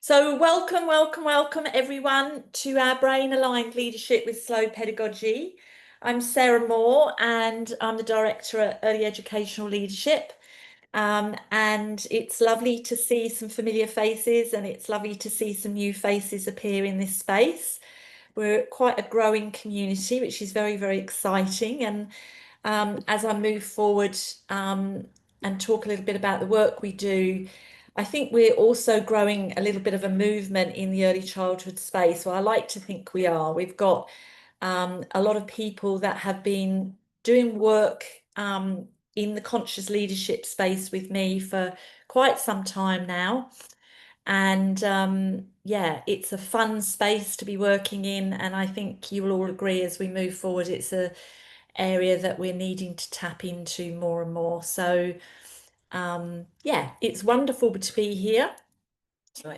So welcome everyone to our Brain Aligned Leadership with Slow Pedagogy. I'm Sarah Moore and I'm the Director at Early Educational Leadership. And it's lovely to see some familiar faces and it's lovely to see some new faces appear in this space. We're quite a growing community, which is very, very exciting. And as I move forward and talk a little bit about the work we do, I think we're also growing a little bit of a movement in the early childhood space. Well, I like to think we are. We've got a lot of people that have been doing work in the conscious leadership space with me for quite some time now. And yeah, it's a fun space to be working in. And I think you will all agree as we move forward, it's a area that we're needing to tap into more and more. So yeah, it's wonderful to be here. So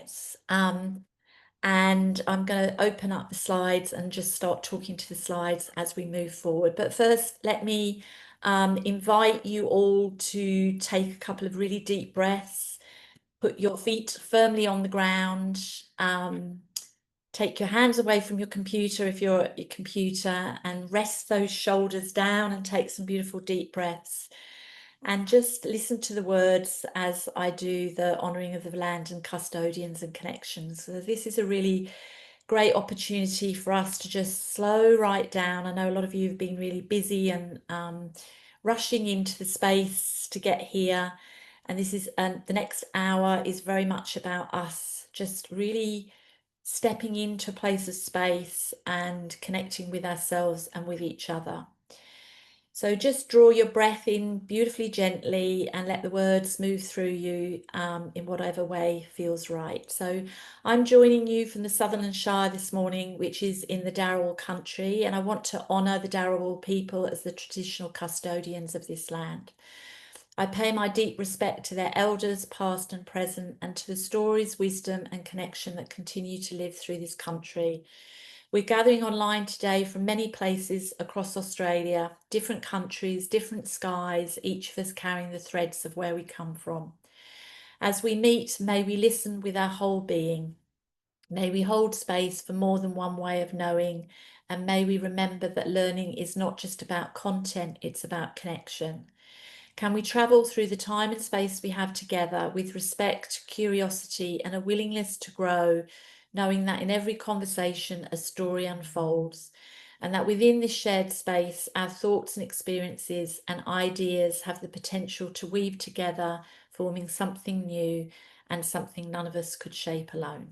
and I'm going to open up the slides and just start talking to the slides as we move forward. But first, let me invite you all to take a couple of really deep breaths. Put your feet firmly on the ground. Take your hands away from your computer if you're at your computer and rest those shoulders down and take some beautiful deep breaths. And just listen to the words as I do the honouring of the land and custodians and connections. So this is a really great opportunity for us to just slow right down. I know a lot of you have been really busy and rushing into the space to get here. And this is the next hour is very much about us just really stepping into a place of space and connecting with ourselves and with each other. So just draw your breath in beautifully gently and let the words move through you in whatever way feels right. So I'm joining you from the Sutherland Shire this morning, which is in the Darawal country, and I want to honour the Darawal people as the traditional custodians of this land. I pay my deep respect to their elders, past and present, and to the stories, wisdom and connection that continue to live through this country. We're gathering online today from many places across Australia, different countries, different skies, each of us carrying the threads of where we come from. As we meet, may we listen with our whole being. May we hold space for more than one way of knowing, and may we remember that learning is not just about content, it's about connection. Can we travel through the time and space we have together with respect, curiosity, and a willingness to grow, knowing that in every conversation a story unfolds, and that within this shared space our thoughts and experiences and ideas have the potential to weave together, forming something new and something none of us could shape alone.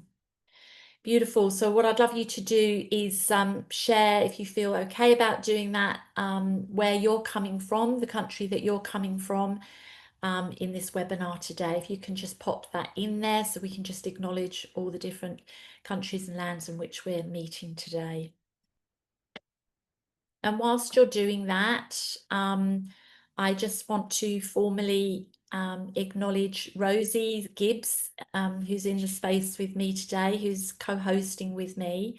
Beautiful. So what I'd love you to do is share, if you feel okay about doing that, where you're coming from, the country that you're coming from in this webinar today. If you can just pop that in there so we can just acknowledge all the different countries and lands in which we're meeting today. And whilst you're doing that, I just want to formally acknowledge Rosie Gibbs, who's in the space with me today, who's co-hosting with me.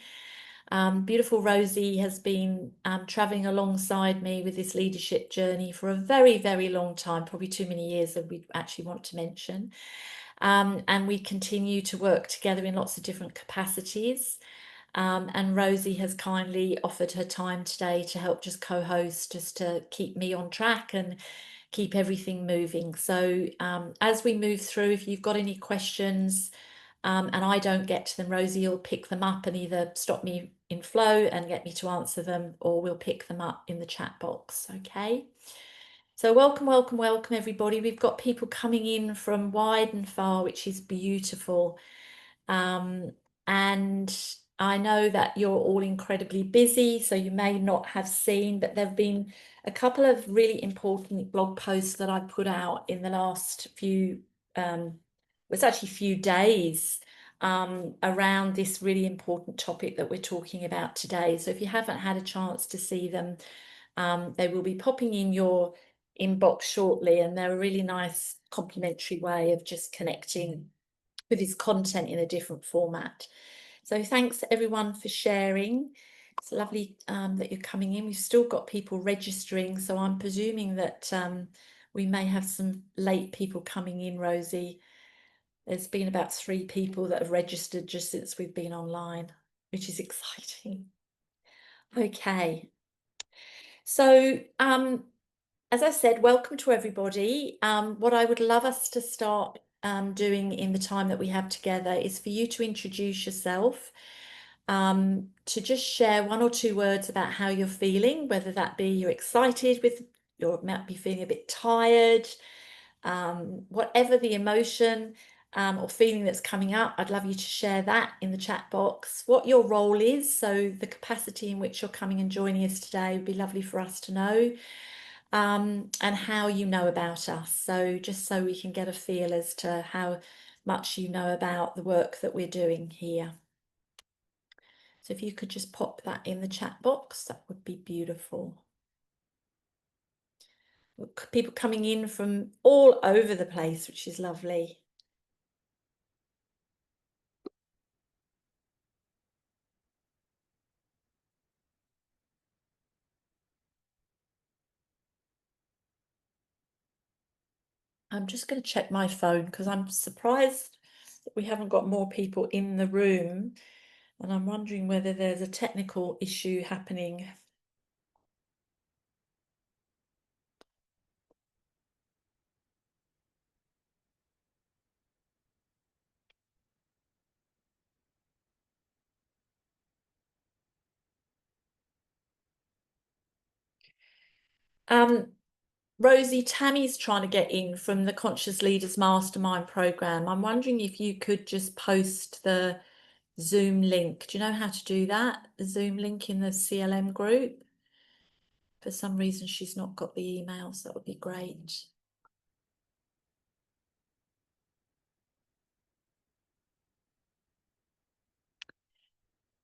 Beautiful Rosie has been traveling alongside me with this leadership journey for a very, very long time, probably too many years that we actually want to mention. And we continue to work together in lots of different capacities. And Rosie has kindly offered her time today to help just co-host, just to keep me on track and keep everything moving. So as we move through, if you've got any questions and I don't get to them, Rosie will pick them up and either stop me in flow and get me to answer them, or we'll pick them up in the chat box. Okay. So welcome everybody. We've got people coming in from wide and far, which is beautiful. And I know that you're all incredibly busy, so you may not have seen, but there have been a couple of really important blog posts that I put out in the last few, it's actually few days, around this really important topic that we're talking about today. So if you haven't had a chance to see them, they will be popping in your inbox shortly, and they're a really nice complimentary way of just connecting with his content in a different format. So thanks everyone for sharing. It's lovely that you're coming in. We've still got people registering, so I'm presuming that we may have some late people coming in, Rosie. There's been about 3 people that have registered just since we've been online, which is exciting. Okay. So, as I said, welcome to everybody. What I would love us to start doing in the time that we have together is for you to introduce yourself, to just share 1 or 2 words about how you're feeling, whether that be you're excited with, you might be feeling a bit tired, whatever the emotion or feeling that's coming up, I'd love you to share that in the chat box. What your role is, so the capacity in which you're coming and joining us today would be lovely for us to know, and how you know about us. So just so we can get a feel as to how much you know about the work that we're doing here. So if you could just pop that in the chat box, that would be beautiful. People coming in from all over the place, which is lovely. I'm just going to check my phone because I'm surprised that we haven't got more people in the room, and I'm wondering whether there's a technical issue happening. Rosie, Tammy's trying to get in from the Conscious Leaders Mastermind program. I'm wondering if you could just post the Zoom link. Do you know how to do that? The Zoom link in the CLM group? For some reason, she's not got the email, so that would be great.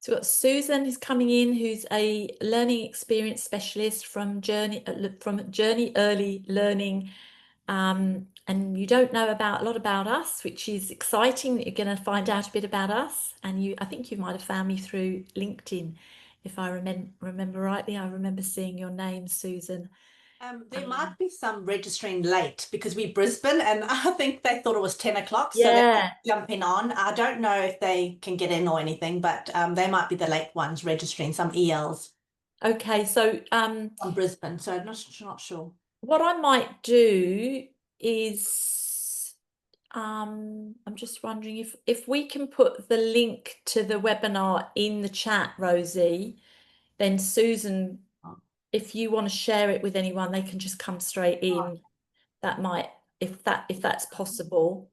So we've got Susan who's coming in, who's a learning experience specialist from Journey Early Learning. And you don't know a lot about us, which is exciting that you're going to find out a bit about us. And I think you might have found me through LinkedIn, if I remember rightly. I remember seeing your name, Susan. There might be some registering late because we're Brisbane and I think they thought it was 10 o'clock. So they're Yeah. jumping on. I don't know if they can get in or anything, but they might be the late ones registering, some ELs Okay. So from Brisbane. So I'm not sure. what I might do is I'm just wondering if we can put the link to the webinar in the chat, Rosie, then Susan, if you want to share it with anyone, they can just come straight in. That might, if that's possible.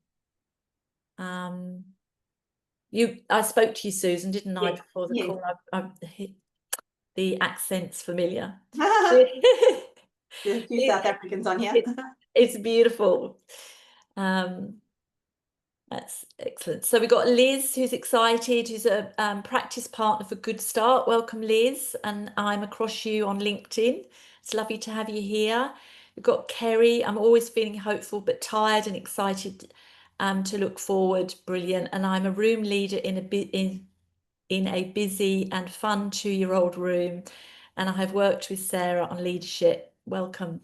I spoke to you, Susan, didn't I, Yes. before the Yes. call? The accent's familiar. There's a few South Africans on here. It's beautiful. That's excellent. So we've got Liz, who's excited, who's a practice partner for Good Start. Welcome, Liz. And I'm across you on LinkedIn. It's lovely to have you here. We've got Kerry. I'm always feeling hopeful but tired and excited to look forward. Brilliant. And I'm a room leader in a busy and fun 2-year-old room. And I have worked with Sarah on leadership. Welcome.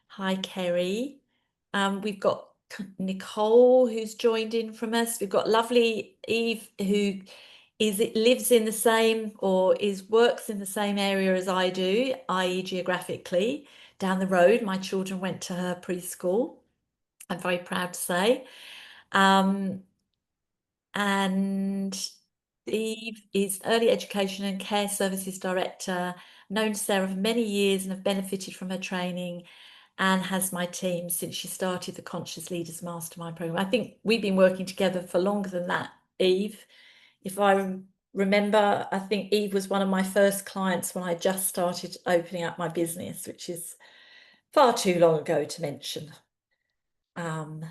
Hi, Kerry. We've got Nicole who's joined in from us. We've got lovely Eve who lives in the same or works in the same area as I do, i.e. geographically down the road. My children went to her preschool, I'm very proud to say. And Eve is Early Education and Care Services Director, known Sarah for many years and have benefited from her training, and has my team since she started the Conscious Leaders Mastermind program. I think we've been working together for longer than that, Eve. If I remember, I think Eve was one of my first clients when I just started opening up my business, which is far too long ago to mention. Okay,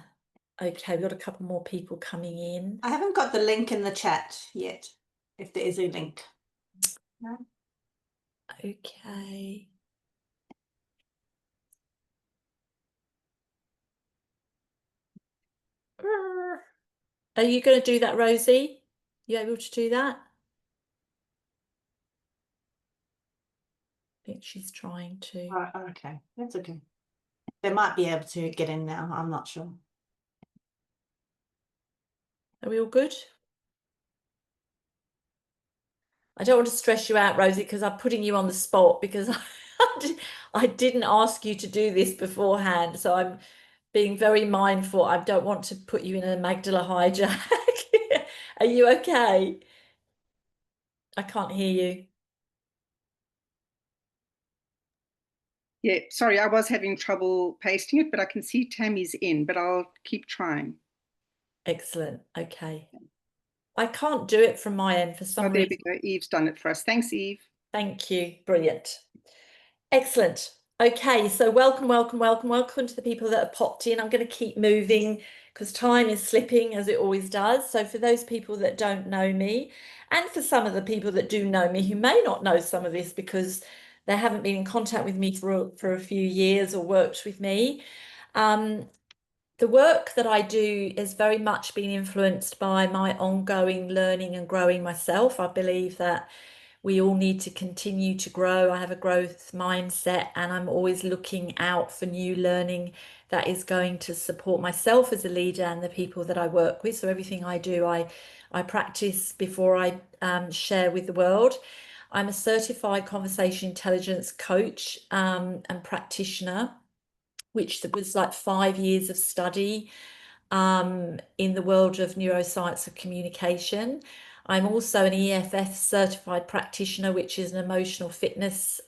we've got a couple more people coming in. I haven't got the link in the chat yet, if there is a link. No. Okay. Are you going to do that, Rosie? You able to do that? I think she's trying to. Oh, okay, that's okay. They might be able to get in now. I'm not sure. Are we all good? I don't want to stress you out, Rosie, because I'm putting you on the spot because I didn't ask you to do this beforehand. So I'm being very mindful. I don't want to put you in a Magdala hijack. Are you okay? I can't hear you. Yeah, sorry, I was having trouble pasting it, but I can see Tammy's in, but I'll keep trying. Excellent. Okay. I can't do it from my end for Oh, some there reason. we go. Eve's done it for us. Thanks, Eve. Thank you. Brilliant. Excellent. Okay, so welcome, welcome, welcome, welcome to the people that have popped in. I'm going to keep moving because time is slipping as it always does. So for those people that don't know me, and for some of the people that do know me who may not know some of this because they haven't been in contact with me for a few years or worked with me, the work that I do is very much been influenced by my ongoing learning and growing myself. I believe that we all need to continue to grow. I have a growth mindset and I'm always looking out for new learning that is going to support myself as a leader and the people that I work with. So everything I do, I practice before I share with the world. I'm a certified conversation intelligence coach and practitioner, which was like 5 years of study in the world of neuroscience of communication. I'm also an EFF certified practitioner, which is an emotional fitness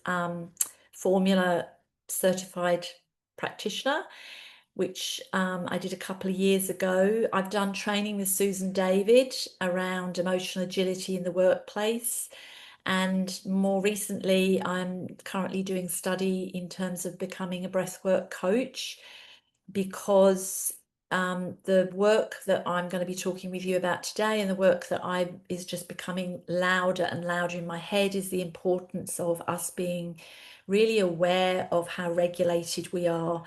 formula certified practitioner, which I did a couple of years ago. I've done training with Susan David around emotional agility in the workplace. And more recently, I'm currently doing study in terms of becoming a breathwork coach because the work that I'm going to be talking with you about today and the work that I is just becoming louder and louder in my head is the importance of us being really aware of how regulated we are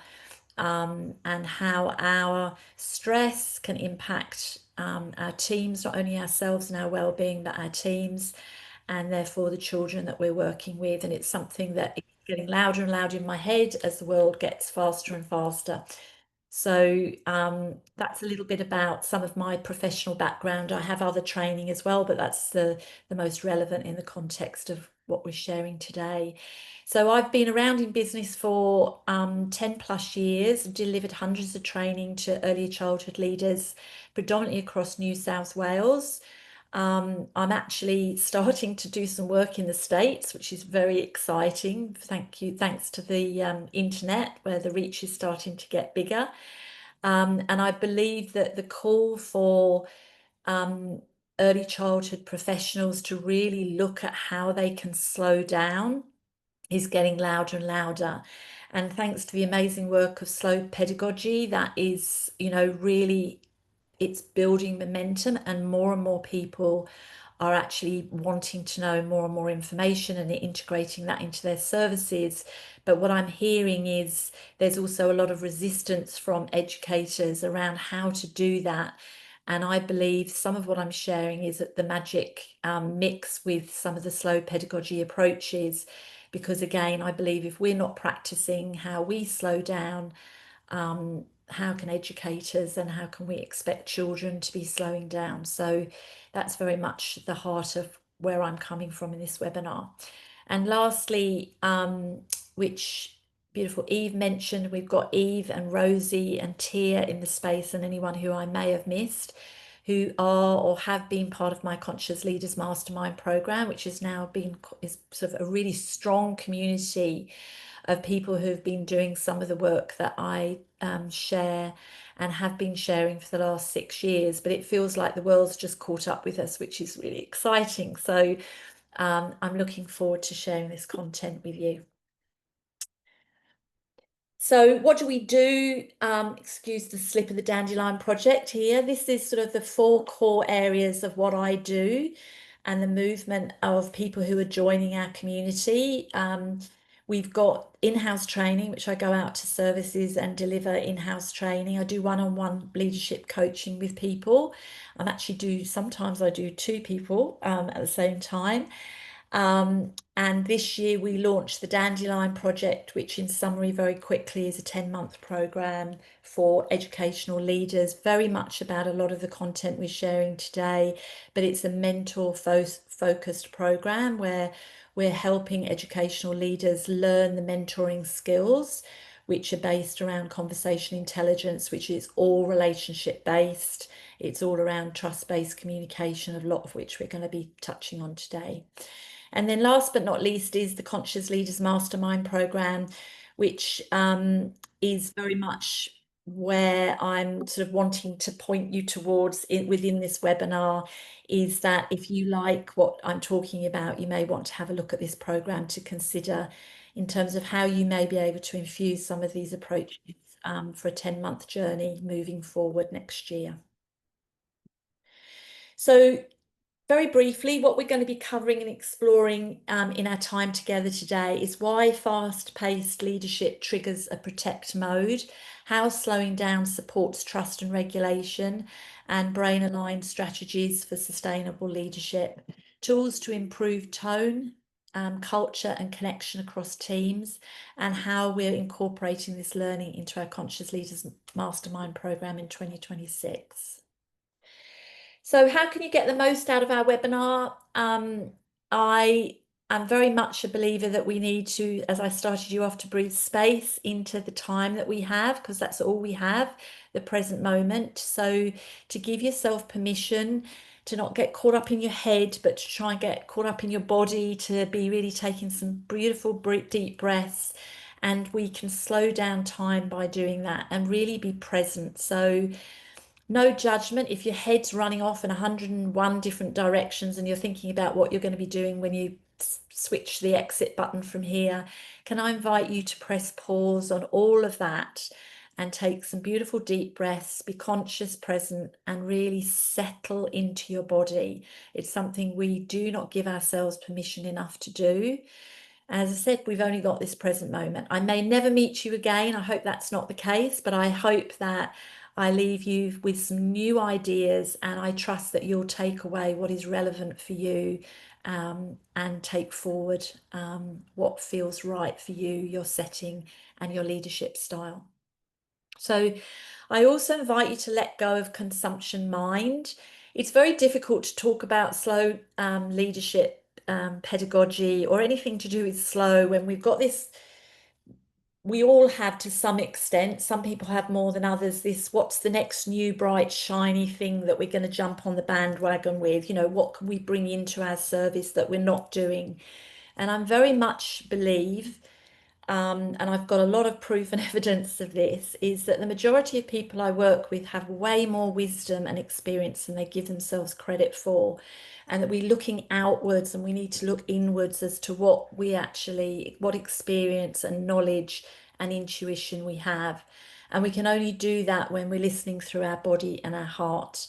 and how our stress can impact our teams, not only ourselves and our well-being, but our teams and therefore the children that we're working with. And it's something that is getting louder and louder in my head as the world gets faster and faster. So that's a little bit about some of my professional background. I have other training as well, but that's the most relevant in the context of what we're sharing today. So I've been around in business for 10 plus years, delivered hundreds of training to early childhood leaders, predominantly across New South Wales. I'm actually starting to do some work in the States, which is very exciting. Thank you. Thanks to the internet, where the reach is starting to get bigger. And I believe that the call for early childhood professionals to really look at how they can slow down is getting louder and louder. And thanks to the amazing work of slow pedagogy, that is, really it's building momentum and more people are actually wanting to know more and more information and integrating that into their services. But what I'm hearing is there's also a lot of resistance from educators around how to do that. And I believe some of what I'm sharing is that the magic mix with some of the slow pedagogy approaches, because again, I believe if we're not practicing how we slow down, how can educators and how can we expect children to be slowing down? So that's very much the heart of where I'm coming from in this webinar. And lastly, which beautiful Eve mentioned, we've got Eve and Rosie and Tia in the space, and anyone who I may have missed who are or have been part of my Conscious Leaders Mastermind program, which is now is sort of a really strong community of people who've been doing some of the work that I share and have been sharing for the last 6 years. But it feels like the world's just caught up with us, which is really exciting. So I'm looking forward to sharing this content with you. So what do we do? Excuse the slip of the dandelion project here. This is sort of the 4 core areas of what I do and the movement of people who are joining our community. We've got in-house training, which I go out to services and deliver in-house training. I do one-on-one leadership coaching with people. Sometimes I do 2 people at the same time. And this year we launched the Dandelion Project, which in summary very quickly is a 10-month program for educational leaders, very much about a lot of the content we're sharing today, but it's a mentor focused program where we're helping educational leaders learn the mentoring skills, which are based around conversation intelligence, which is all relationship based. It's all around trust-based communication, a lot of which we're going to be touching on today. And then last but not least is the Conscious Leaders Mastermind program, which is very much where I'm sort of wanting to point you towards within this webinar, is that if you like what I'm talking about, you may want to have a look at this program to consider in terms of how you may be able to infuse some of these approaches for a 10-month journey moving forward next year. So very briefly, what we're going to be covering and exploring in our time together today is why fast-paced leadership triggers a protect mode, how slowing down supports trust and regulation, and brain-aligned strategies for sustainable leadership, tools to improve tone, culture and connection across teams, and how we're incorporating this learning into our Conscious Leaders Mastermind program in 2026. So how can you get the most out of our webinar? I am very much a believer that we need to, as I started you off, to breathe space into the time that we have, because that's all we have, the present moment. So to give yourself permission to not get caught up in your head, but to try and get caught up in your body, to be really taking some beautiful deep breaths. And we can slow down time by doing that and really be present. So no judgment. If your head's running off in 101 different directions and you're thinking about what you're going to be doing when you switch the exit button from here, can I invite you to press pause on all of that and take some beautiful deep breaths, be conscious, present, and really settle into your body. It's something we do not give ourselves permission enough to do. As I said, we've only got this present moment. I may never meet you again. I hope that's not the case, but I hope that I leave you with some new ideas, and I trust that you'll take away what is relevant for you and take forward what feels right for you, your setting and your leadership style. So I also invite you to let go of consumption mind. It's very difficult to talk about slow leadership pedagogy or anything to do with slow when we've got this. We all have to some extent, some people have more than others, this what's the next new bright shiny thing that we're going to jump on the bandwagon with, you know, what can we bring into our service that we're not doing? And I'm very much believe and I've got a lot of proof and evidence of this, is that the majority of people I work with have way more wisdom and experience than they give themselves credit for. And that we're looking outwards and we need to look inwards as to what experience and knowledge and intuition we have. And we can only do that when we're listening through our body and our heart.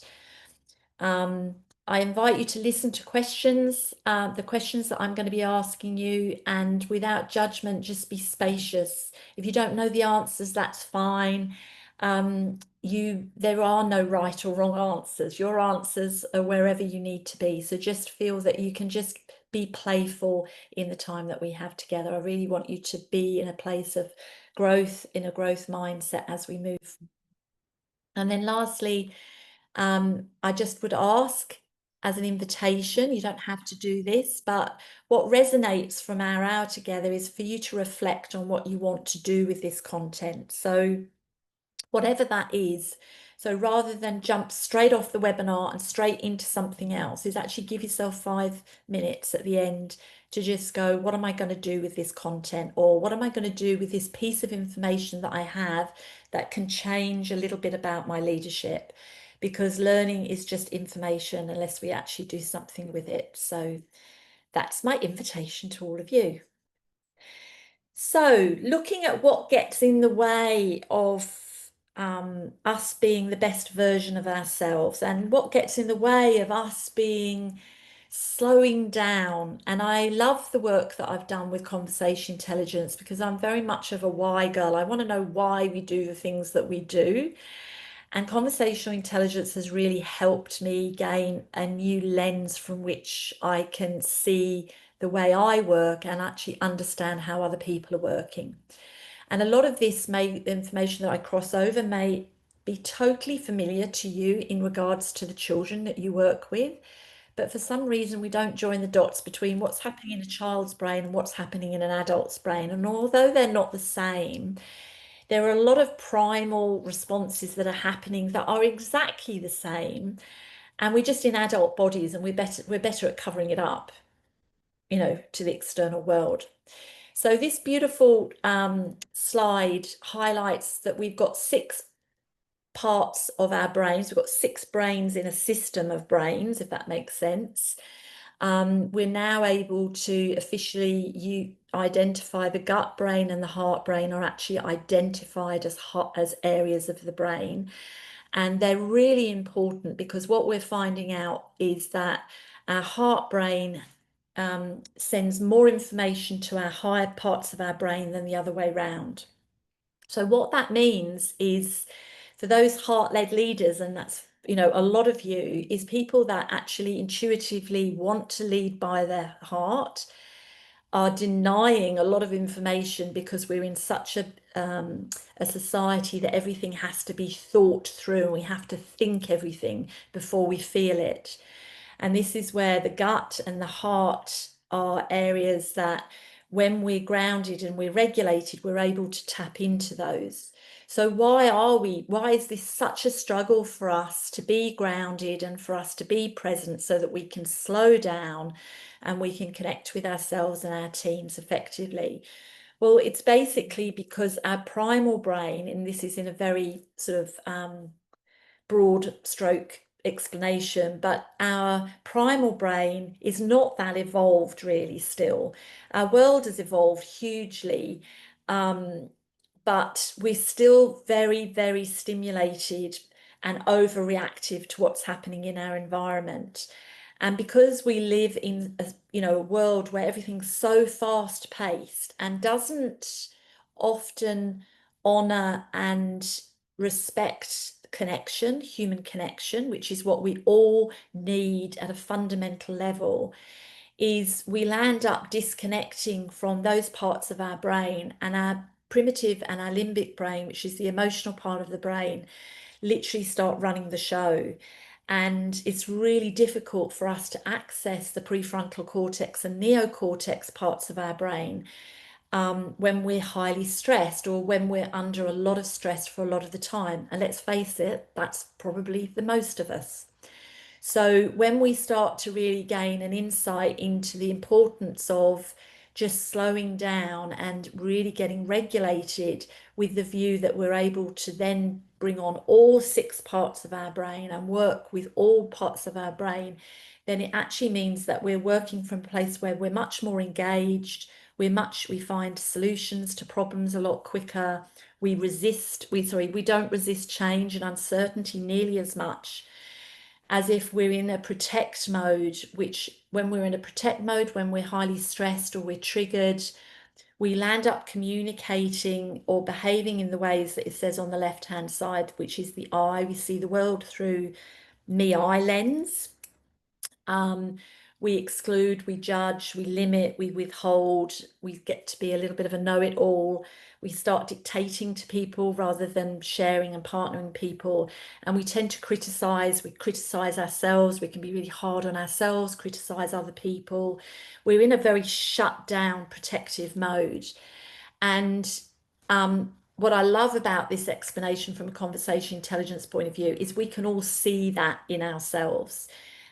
I invite you to listen to questions, the questions that I'm going to be asking you, and without judgment, just be spacious. If you don't know the answers, that's fine. There are no right or wrong answers. Your answers are wherever you need to be. So just feel that you can just be playful in the time that we have together. I really want you to be in a place of growth, in a growth mindset as we move. And then lastly, I just would ask as an invitation, you don't have to do this, but what resonates from our hour together is for you to reflect on what you want to do with this content. So whatever that is. So rather than jump straight off the webinar and straight into something else, is actually give yourself 5 minutes at the end to just go, what am I going to do with this content? Or what am I going to do with this piece of information that I have that can change a little bit about my leadership? Because learning is just information unless we actually do something with it. So that's my invitation to all of you. So looking at what gets in the way of us being the best version of ourselves, and what gets in the way of us slowing down. And I love the work that I've done with conversation intelligence, because I'm very much of a why girl. I want to know why we do the things that we do. And conversational intelligence has really helped me gain a new lens from which I can see the way I work and actually understand how other people are working. And a lot of this information that I cross over may be totally familiar to you in regards to the children that you work with. But for some reason, we don't join the dots between what's happening in a child's brain and what's happening in an adult's brain. And although they're not the same, there are a lot of primal responses that are happening that are exactly the same. And we're just in adult bodies, and we're better at covering it up, to the external world. So this beautiful slide highlights that we've got 6 parts of our brains. We've got 6 brains in a system of brains, if that makes sense. We're now able to officially identify the gut brain and the heart brain are actually identified as areas of the brain. And they're really important because what we're finding out is that our heart brain sends more information to our higher parts of our brain than the other way around. So what that means is for those heart-led leaders, and that's a lot of you, is people that actually intuitively want to lead by their heart are denying a lot of information because we're in such a society that everything has to be thought through and we have to think everything before we feel it. And this is where the gut and the heart are areas that when we're grounded and we're regulated, we're able to tap into those. So why is this such a struggle for us to be grounded and for us to be present so that we can slow down and we can connect with ourselves and our teams effectively? Well, it's basically because our primal brain, and this is in a very sort of broad stroke explanation, but our primal brain is not that evolved really still. Our world has evolved hugely, but we're still very, very stimulated and overreactive to what's happening in our environment. And because we live in a world where everything's so fast paced and doesn't often honor and respect connection, human connection, which is what we all need at a fundamental level, is we land up disconnecting from those parts of our brain, and our primitive and our limbic brain, which is the emotional part of the brain, literally start running the show. And it's really difficult for us to access the prefrontal cortex and neocortex parts of our brain when we're highly stressed or when we're under a lot of stress for a lot of the time. And let's face it, that's probably the most of us. So when we start to really gain an insight into the importance of just slowing down and really getting regulated with the view that we're able to then bring on all 6 parts of our brain and work with all parts of our brain, then it actually means that we're working from a place where we're much more engaged, we find solutions to problems a lot quicker. We don't resist change and uncertainty nearly as much as if we're in a protect mode, which when we're in a protect mode, when we're highly stressed or we're triggered, we land up communicating or behaving in the ways that it says on the left-hand side, which is the I. We see the world through me-I lens. We exclude, we judge, we limit, we withhold, we get to be a little bit of a know-it-all. We start dictating to people rather than sharing and partnering people. And we tend to criticize, we criticize ourselves, we can be really hard on ourselves, criticize other people. We're in a very shut down, protective mode. And what I love about this explanation from a conversation intelligence point of view is we can all see that in ourselves.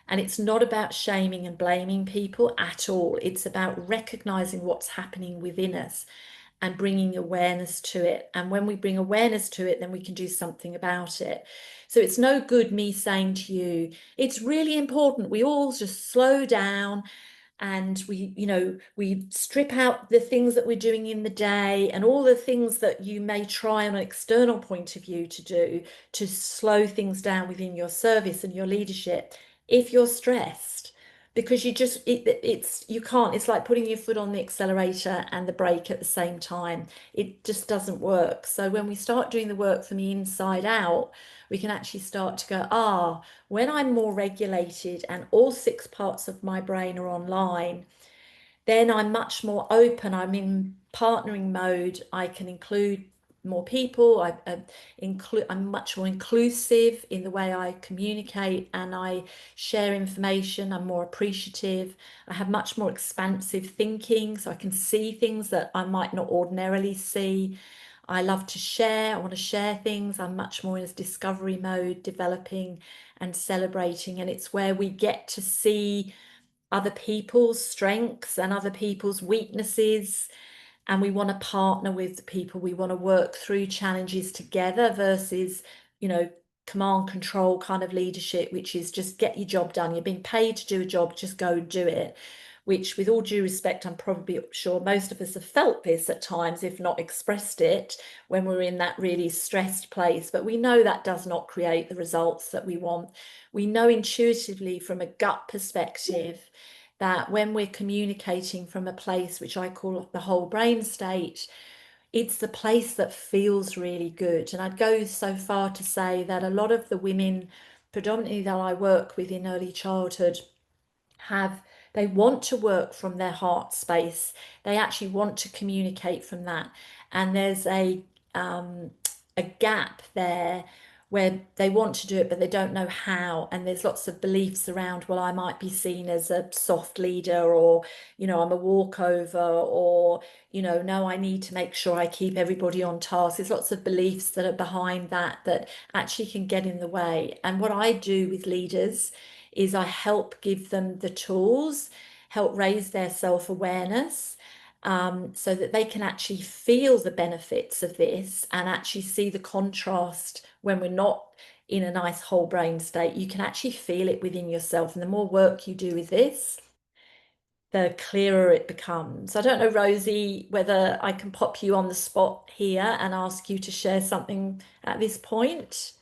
And it's not about shaming and blaming people at all. It's about recognizing what's happening within us and bringing awareness to it. And when we bring awareness to it, then we can do something about it. So it's no good me saying to you, it's really important we all just slow down and we strip out the things that we're doing in the day and all the things that you may try on an external point of view to do to slow things down within your service and your leadership if you're stressed, because you can't. It's like putting your foot on the accelerator and the brake at the same time. It just doesn't work. So when we start doing the work from the inside out, we can actually start to go, when I'm more regulated and all 6 parts of my brain are online, then I'm much more open. I'm in partnering mode. I can include more people. I'm much more inclusive in the way I communicate and I share information. I'm more appreciative. I have much more expansive thinking, so I can see things that I might not ordinarily see. I love to share. I want to share things. I'm much more in a discovery mode, developing and celebrating. And it's where we get to see other people's strengths and other people's weaknesses. And we want to partner with people. We want to work through challenges together versus, command control kind of leadership, which is just get your job done. You're being paid to do a job, just go and do it. Which, with all due respect, I'm probably sure most of us have felt this at times, if not expressed it, when we're in that really stressed place. But we know that does not create the results that we want. We know intuitively from a gut perspective that when we're communicating from a place which I call the whole brain state, it's the place that feels really good. And I'd go so far to say that a lot of the women, predominantly that I work with in early childhood, they want to work from their heart space. They actually want to communicate from that. And there's a gap there where they want to do it, but they don't know how. And there's lots of beliefs around, well, I might be seen as a soft leader, or, I'm a walkover, or, no, I need to make sure I keep everybody on task. There's lots of beliefs that are behind that actually can get in the way. And what I do with leaders is I help give them the tools, help raise their self-awareness, so that they can actually feel the benefits of this and actually see the contrast when we're not in a nice whole brain state. You can actually feel it within yourself. And the more work you do with this, the clearer it becomes. I don't know, Rosie, whether I can pop you on the spot here and ask you to share something at this point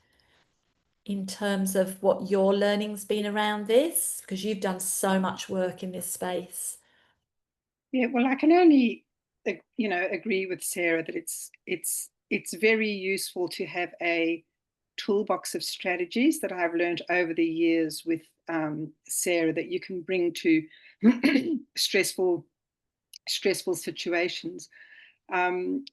in terms of what your learning's been around this, because you've done so much work in this space. Yeah, well, I can only, agree with Sarah that it's very useful to have a toolbox of strategies that I've learned over the years with Sarah that you can bring to stressful situations. And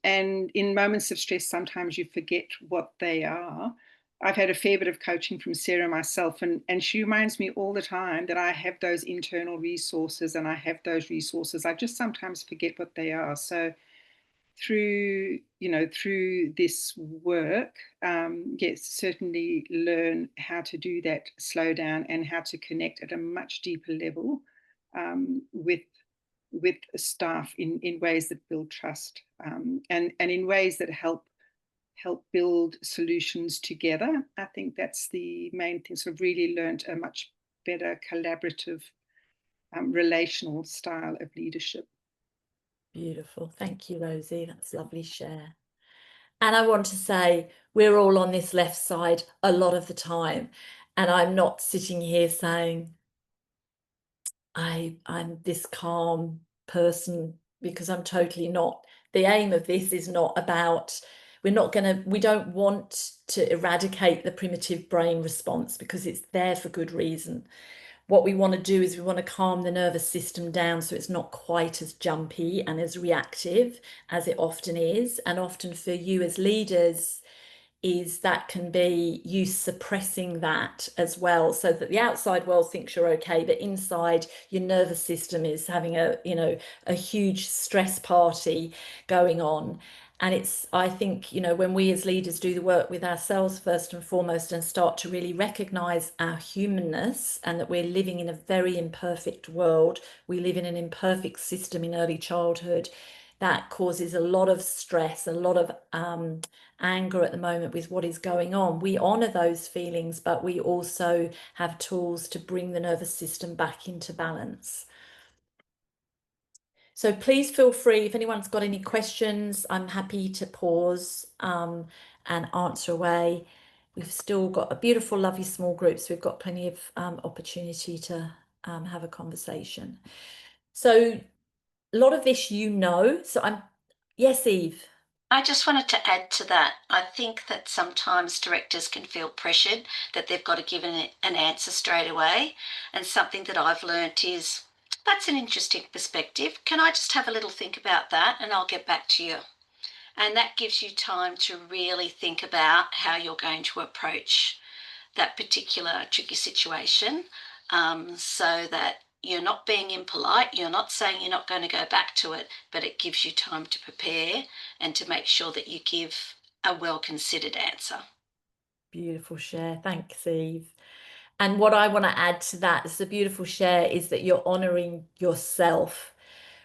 in moments of stress, sometimes you forget what they are. I've had a fair bit of coaching from Sarah myself, and she reminds me all the time that I have those internal resources and I have those resources. I just sometimes forget what they are. So through this work, yes, certainly learn how to do that, slow down, and how to connect at a much deeper level with staff in ways that build trust, and in ways that help build solutions together. I think that's the main thing. So I've really learned a much better collaborative, relational style of leadership. Beautiful. Thank you, Rosie. That's a lovely share. And I want to say we're all on this left side a lot of the time. And I'm not sitting here saying I'm this calm person, because I'm totally not. The aim of this is not about, we don't want to eradicate the primitive brain response, because it's there for good reason. What we want to do is we want to calm the nervous system down so it's not quite as jumpy and as reactive as it often is. And often for you as leaders, is that can be you suppressing that as well, so that the outside world thinks you're okay, but inside your nervous system is having a huge stress party going on. And I think, when we as leaders do the work with ourselves first and foremost and start to really recognize our humanness, and that we're living in a very imperfect world, we live in an imperfect system in early childhood, that causes a lot of stress, a lot of anger at the moment with what is going on. We honor those feelings, but we also have tools to bring the nervous system back into balance. So please feel free, if anyone's got any questions, I'm happy to pause and answer away. We've still got a beautiful, lovely small group, so we've got plenty of opportunity to have a conversation. So a lot of this, so yes, Eve. I just wanted to add to that. I think that sometimes directors can feel pressured that they've got to give an answer straight away. And something that I've learnt is That's an interesting perspective. Can I just have a little think about that and I'll get back to you? And that gives you time to really think about how you're going to approach that particular tricky situation, so that you're not being impolite, you're not saying you're not going to go back to it, but it gives you time to prepare and to make sure that you give a well-considered answer. Beautiful share. Thanks, Eve. And what I want to add to that is the beautiful share is that you're honoring yourself,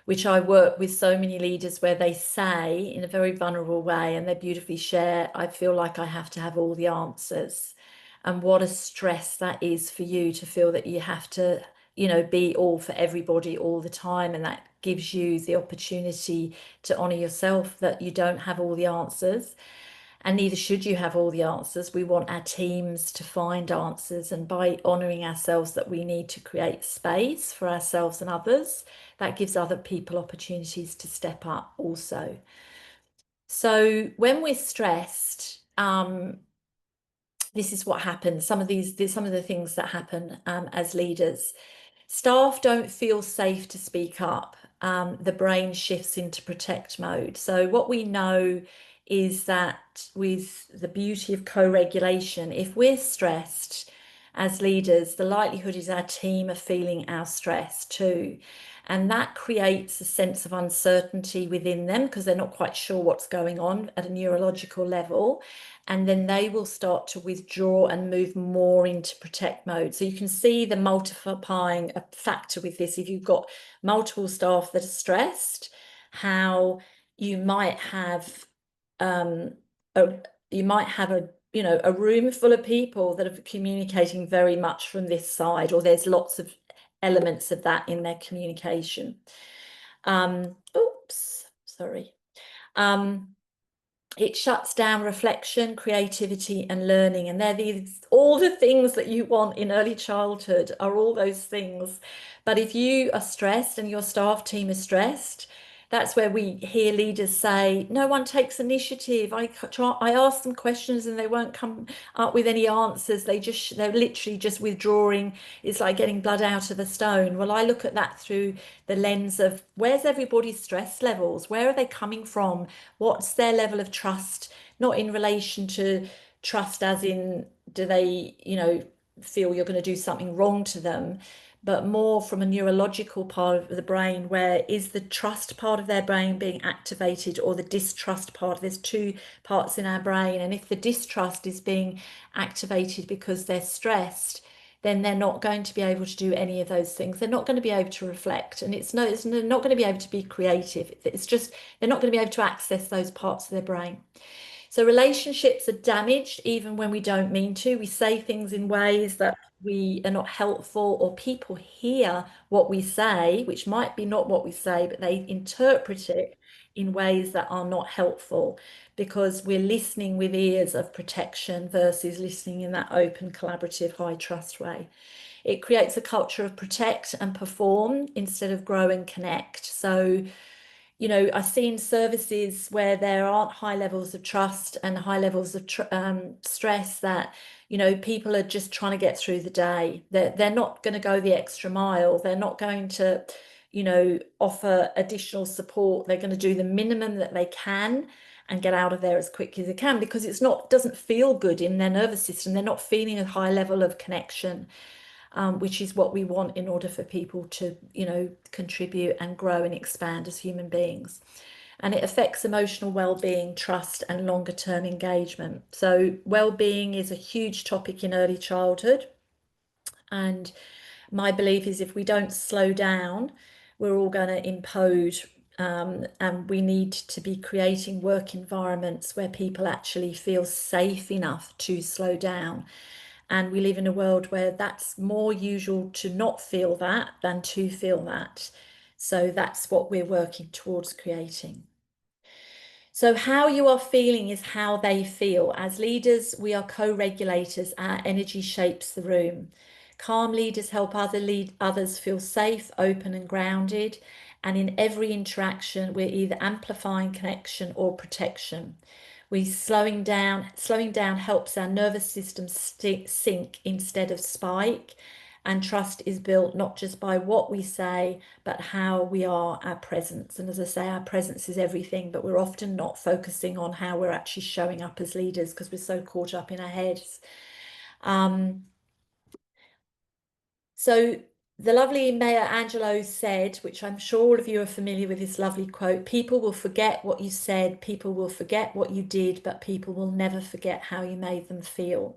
which I work with so many leaders where they say in a very vulnerable way, and they beautifully share, I feel like I have to have all the answers. And what a stress that is for you to feel that you have to, be all for everybody all the time. And that gives you the opportunity to honor yourself that you don't have all the answers. And neither should you have all the answers. We want our teams to find answers. And by honouring ourselves that we need to create space for ourselves and others, that gives other people opportunities to step up also. So when we're stressed, this is what happens. Some of the things that happen as leaders. Staff don't feel safe to speak up. The brain shifts into protect mode. So what we know is that with the beauty of co-regulation, if we're stressed as leaders, the likelihood is our team are feeling our stress too. And that creates a sense of uncertainty within them because they're not quite sure what's going on at a neurological level. And then they will start to withdraw and move more into protect mode. So you can see the multiplying factor with this. If you've got multiple staff that are stressed, how you might have a a room full of people that are communicating very much from this side, or there's lots of elements of that in their communication. Oops, sorry. It shuts down reflection, creativity, and learning. And they're all the things that you want in early childhood are all those things. But if you are stressed and your staff team is stressed, that's where we hear leaders say, no one takes initiative. I ask them questions and they won't come up with any answers. They're literally just withdrawing. It's like getting blood out of a stone. Well, I look at that through the lens of where's everybody's stress levels? Where are they coming from? What's their level of trust? Not in relation to trust as in, do they, feel you're going to do something wrong to them, but more from a neurological part of the brain, where is the trust part of their brain being activated or the distrust part? There's two parts in our brain. And if the distrust is being activated because they're stressed, then they're not going to be able to do any of those things. They're not going to be able to reflect, and it's not going to be able to be creative. It's just, they're not going to be able to access those parts of their brain. So relationships are damaged even when we don't mean to. We say things in ways that we are not helpful, or people hear what we say, which might be not what we say, but they interpret it in ways that are not helpful because we're listening with ears of protection versus listening in that open, collaborative, high trust way. It creates a culture of protect and perform instead of grow and connect. So I've seen services where there aren't high levels of trust and high levels of stress, that people are just trying to get through the day. They're not going to go the extra mile. They're not going to offer additional support. They're going to do the minimum that they can and get out of there as quickly as they can, because doesn't feel good in their nervous system. They're not feeling a high level of connection. Which is what we want in order for people to, contribute and grow and expand as human beings. And it affects emotional well-being, trust, and longer-term engagement. So well-being is a huge topic in early childhood. And my belief is if we don't slow down, we're all going to implode. And we need to be creating work environments where people actually feel safe enough to slow down. And we live in a world where that's more usual to not feel that than to feel that. So that's what we're working towards creating. So how you are feeling is how they feel. As leaders, we are co-regulators. Our energy shapes the room. Calm leaders help others feel safe, open, and grounded. And in every interaction, we're either amplifying connection or protection. Slowing down helps our nervous system sink instead of spike. And trust is built not just by what we say, but how we are, our presence. And as I say, our presence is everything, but we're often not focusing on how we're actually showing up as leaders because we're so caught up in our heads. So the lovely Maya Angelou said, which I'm sure all of you are familiar with this lovely quote, people will forget what you said, people will forget what you did, but people will never forget how you made them feel.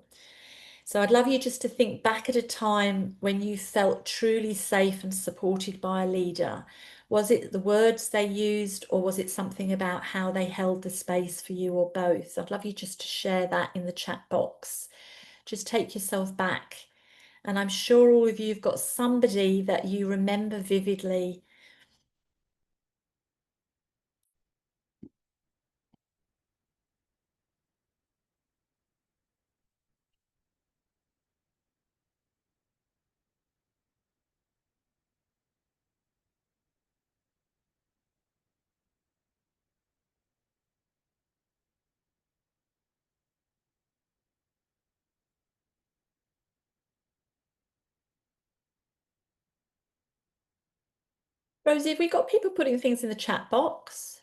So I'd love you just to think back at a time when you felt truly safe and supported by a leader. Was it the words they used, or was it something about how they held the space for you, or both? I'd love you just to share that in the chat box. Just take yourself back. And I'm sure all of you have got somebody that you remember vividly. Rosie, have we got people putting things in the chat box?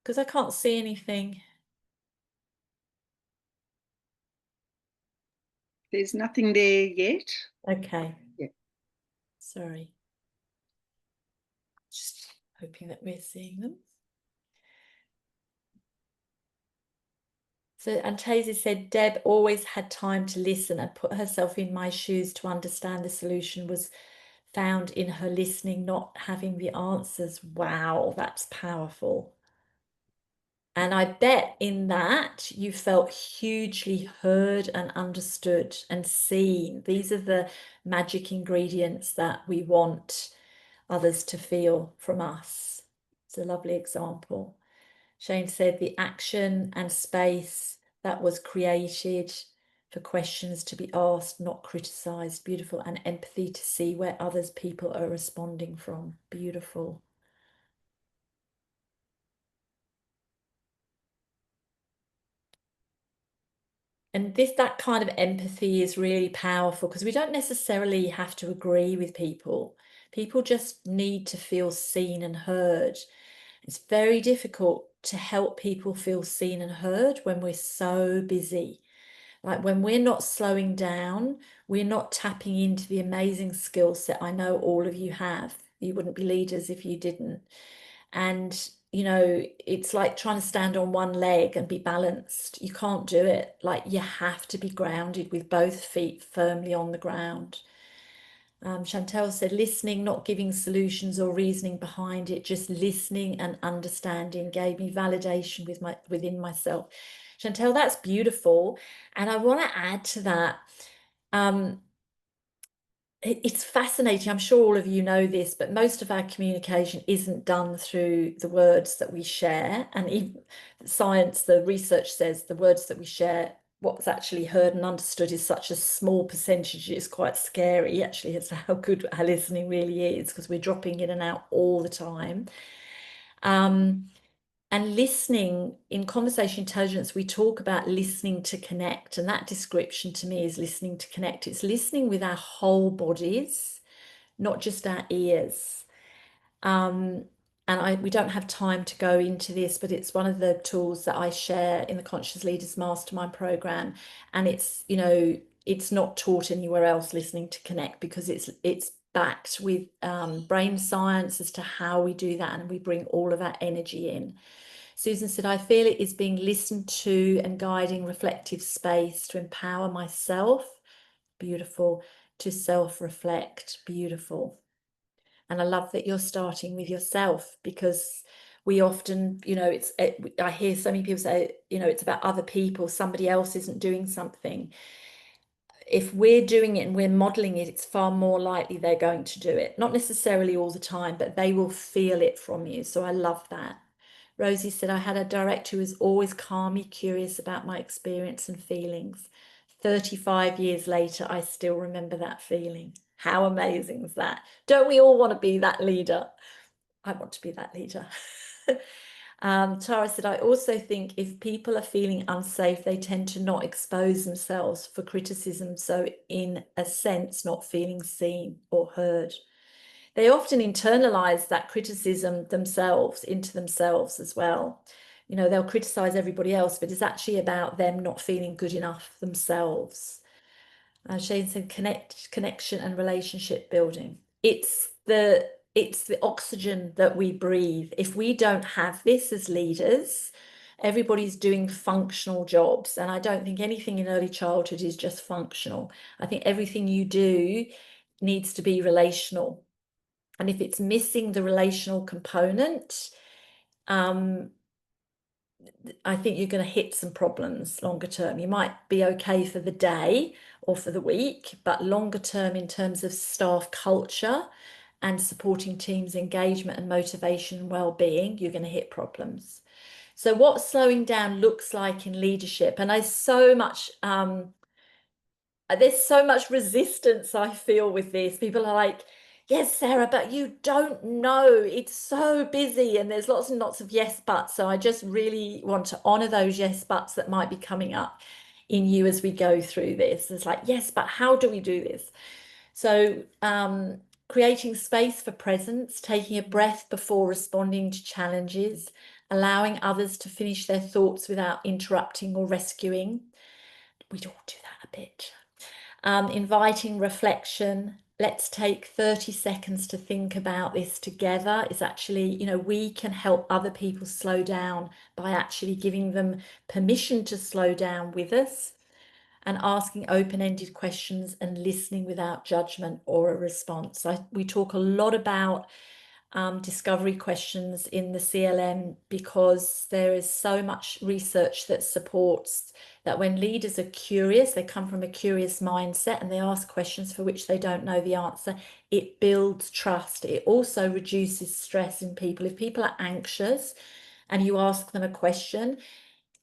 Because I can't see anything. There's nothing there yet. Okay. Yeah. Sorry. Just hoping that we're seeing them. So Antesi said, Deb always had time to listen and put herself in my shoes to understand the solution was found in her listening, not having the answers. Wow, that's powerful. And I bet in that you felt hugely heard and understood and seen. These are the magic ingredients that we want others to feel from us. It's a lovely example. Shane said the action and space that was created for questions to be asked, not criticized. Beautiful. And empathy to see where others people are responding from. Beautiful. And that kind of empathy is really powerful because we don't necessarily have to agree with people. People just need to feel seen and heard. It's very difficult to help people feel seen and heard when we're so busy. Like when we're not slowing down, we're not tapping into the amazing skill set I know all of you have. You wouldn't be leaders if you didn't. And, you know, it's like trying to stand on one leg and be balanced. You can't do it. Like you have to be grounded with both feet firmly on the ground. Chantel said, listening, not giving solutions or reasoning behind it, just listening and understanding gave me validation within myself. Chantel, that's beautiful. And I want to add to that. It's fascinating. I'm sure all of you know this, but most of our communication isn't done through the words that we share. And even science, the research says the words that we share, what's actually heard and understood is such a small percentage. It's quite scary, actually, as to how good our listening really is, because we're dropping in and out all the time. And listening, in conversation intelligence, we talk about listening to connect. And that description to me is listening to connect. It's listening with our whole bodies, not just our ears. And we don't have time to go into this, but it's one of the tools that I share in the Conscious Leaders Mastermind program. And it's, you know, it's not taught anywhere else, listening to connect, because it's backed with brain science as to how we do that. And we bring all of our energy in. Susan said, I feel it is being listened to and guiding reflective space to empower myself. Beautiful. To self-reflect. Beautiful. And I love that you're starting with yourself, because we often, you know, I hear so many people say, you know, it's about other people. Somebody else isn't doing something. If we're doing it and we're modeling it, it's far more likely they're going to do it. Not necessarily all the time, but they will feel it from you. So I love that. Rosie said, I had a director who was always calmly curious about my experience and feelings. 35 years later, I still remember that feeling. How amazing is that? Don't we all want to be that leader? I want to be that leader. Tara said, I also think if people are feeling unsafe, they tend to not expose themselves for criticism. So in a sense, not feeling seen or heard. They often internalize that criticism themselves into themselves as well. You know, they'll criticize everybody else, but it's actually about them not feeling good enough themselves. Shane said connection and relationship building. It's the oxygen that we breathe. If we don't have this as leaders, everybody's doing functional jobs. And I don't think anything in early childhood is just functional. I think everything you do needs to be relational. And if it's missing the relational component, I think you're going to hit some problems longer term. You might be okay for the day or for the week, but longer term in terms of staff culture and supporting teams' engagement and motivation and well-being, you're going to hit problems. So what slowing down looks like in leadership, and there's so much resistance I feel with this. People are like, yes, Sarah, but you don't know. It's so busy and there's lots and lots of yes buts. So I just really want to honor those yes buts that might be coming up in you as we go through this. It's like, yes, but how do we do this? So creating space for presence, taking a breath before responding to challenges, allowing others to finish their thoughts without interrupting or rescuing. We'd all do that a bit. Inviting reflection. Let's take 30 seconds to think about this together. It's actually, you know, we can help other people slow down by actually giving them permission to slow down with us, and asking open-ended questions and listening without judgment or a response. We talk a lot about discovery questions in the CLM because there is so much research that supports that when leaders are curious, they come from a curious mindset and they ask questions for which they don't know the answer, it builds trust. It also reduces stress in people. If people are anxious and you ask them a question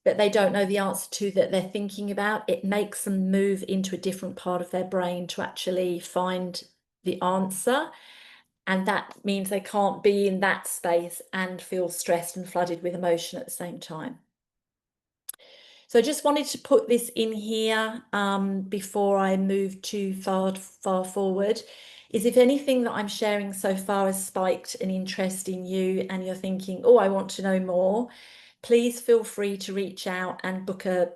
that they don't know the answer to, that they're thinking about, it makes them move into a different part of their brain to actually find the answer. And that means they can't be in that space and feel stressed and flooded with emotion at the same time. So I just wanted to put this in here before I move too far forward, is if anything that I'm sharing so far has spiked an interest in you and you're thinking, oh, I want to know more, please feel free to reach out and book a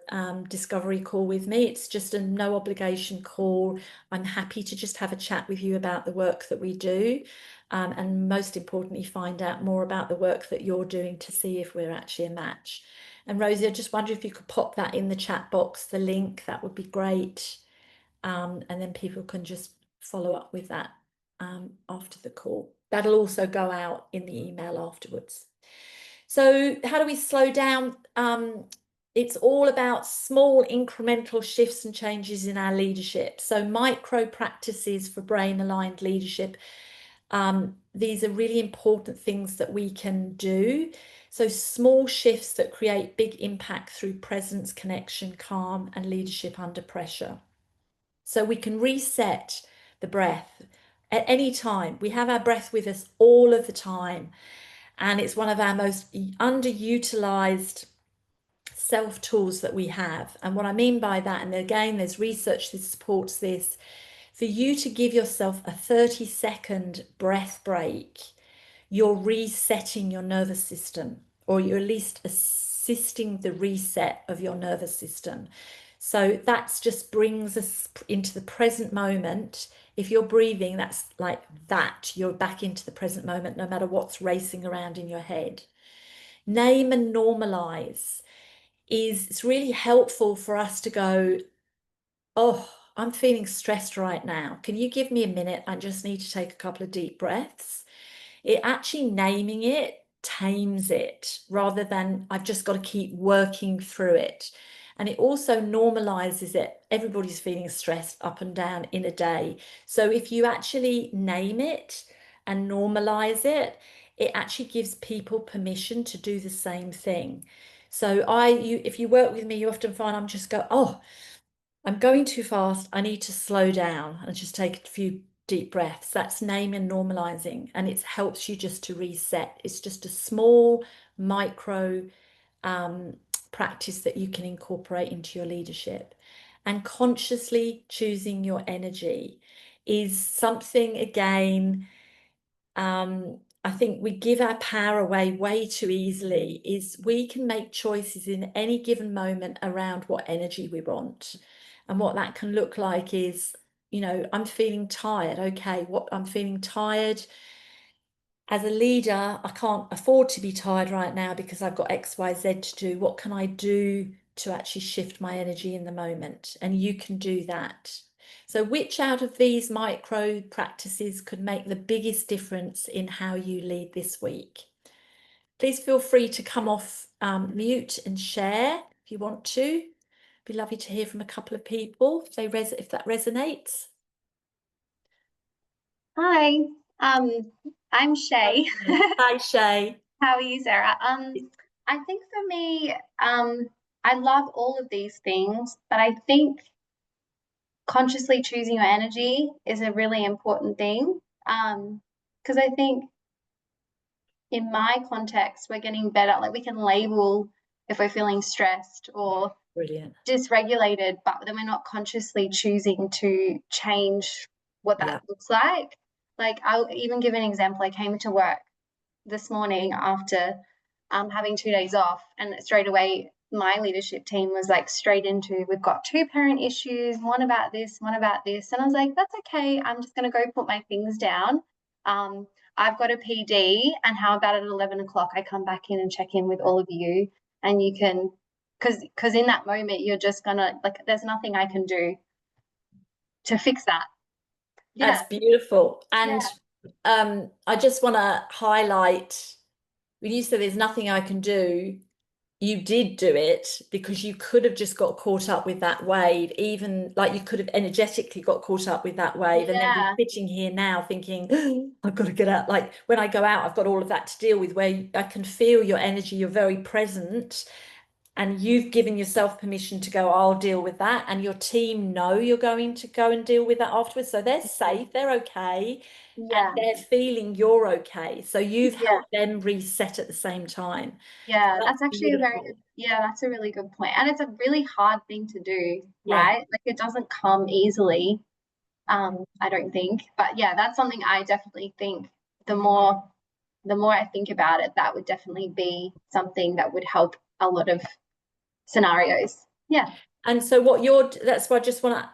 discovery call with me. It's just a no obligation call. I'm happy to just have a chat with you about the work that we do. And most importantly, find out more about the work that you're doing to see if we're actually a match. And Rosie, I just wonder if you could pop that in the chat box, the link, that would be great. And then people can just follow up with that after the call. That'll also go out in the email afterwards. So how do we slow down? It's all about small incremental shifts and changes in our leadership. So micro practices for brain aligned leadership. These are really important things that we can do. So small shifts that create big impact through presence, connection, calm, and leadership under pressure. So we can reset the breath at any time. We have our breath with us all of the time. And it's one of our most underutilized self tools that we have. And what I mean by that, and again, there's research that supports this, for you to give yourself a 30-second breath break, you're resetting your nervous system, or you're at least assisting the reset of your nervous system. So that's just brings us into the present moment. If you're breathing, that's like that. You're back into the present moment, no matter what's racing around in your head. Name and normalize it's really helpful for us to go, oh, I'm feeling stressed right now. Can you give me a minute? I just need to take a couple of deep breaths. It actually naming it tames it rather than I've just got to keep working through it. And it also normalizes it. Everybody's feeling stressed up and down in a day. So if you actually name it and normalize it, it actually gives people permission to do the same thing. So if you work with me, you often find I'm just go, oh, I'm going too fast. I need to slow down and just take a few deep breaths. That's naming and normalizing, and it helps you just to reset. It's just a small micro practice that you can incorporate into your leadership. And consciously choosing your energy is something, again, I think we give our power away way too easily. Is we can make choices in any given moment around what energy we want. And what that can look like is, I'm feeling tired. Okay, I'm feeling tired. As a leader, I can't afford to be tired right now because I've got X, Y, Z to do. What can I do to actually shift my energy in the moment? And you can do that. So which out of these micro practices could make the biggest difference in how you lead this week? Please feel free to come off mute and share if you want to. Be lovely to hear from a couple of people if that resonates. Hi, I'm Shay. Hi, Shay. How are you, Sarah? I think for me, I love all of these things, but I think consciously choosing your energy is a really important thing. Because I think in my context, we're getting better. Like, we can label if we're feeling stressed or Brilliant. dysregulated, but then we're not consciously choosing to change what that looks like. Like, I'll even give an example. I came to work this morning after having 2 days off, and straight away my leadership team was like straight into, we've got 2 parent issues, one about this, one about this. And I was like, that's okay, I'm just going to go put my things down. I've got a PD, and how about at 11 o'clock I come back in and check in with all of you, and you can, because in that moment you're just gonna, like, there's nothing I can do to fix that. That's beautiful. And I just want to highlight, when you said there's nothing I can do, you did do it, because you could have just got caught up with that wave, even like you could have energetically got caught up with that wave and then be sitting here now thinking, oh, I've got to get out. Like, when I go out, I've got all of that to deal with, where I can feel your energy, you're very present. And you've given yourself permission to go, I'll deal with that. And your team know you're going to go and deal with that afterwards. So they're safe, they're okay. And they're feeling you're okay. So you've helped them reset at the same time. Yeah, So that's actually that's a really good point. And it's a really hard thing to do, right? Like, it doesn't come easily, I don't think. But yeah, that's something I definitely think the more I think about it, that would definitely be something that would help a lot of scenarios. Yeah. And so that's why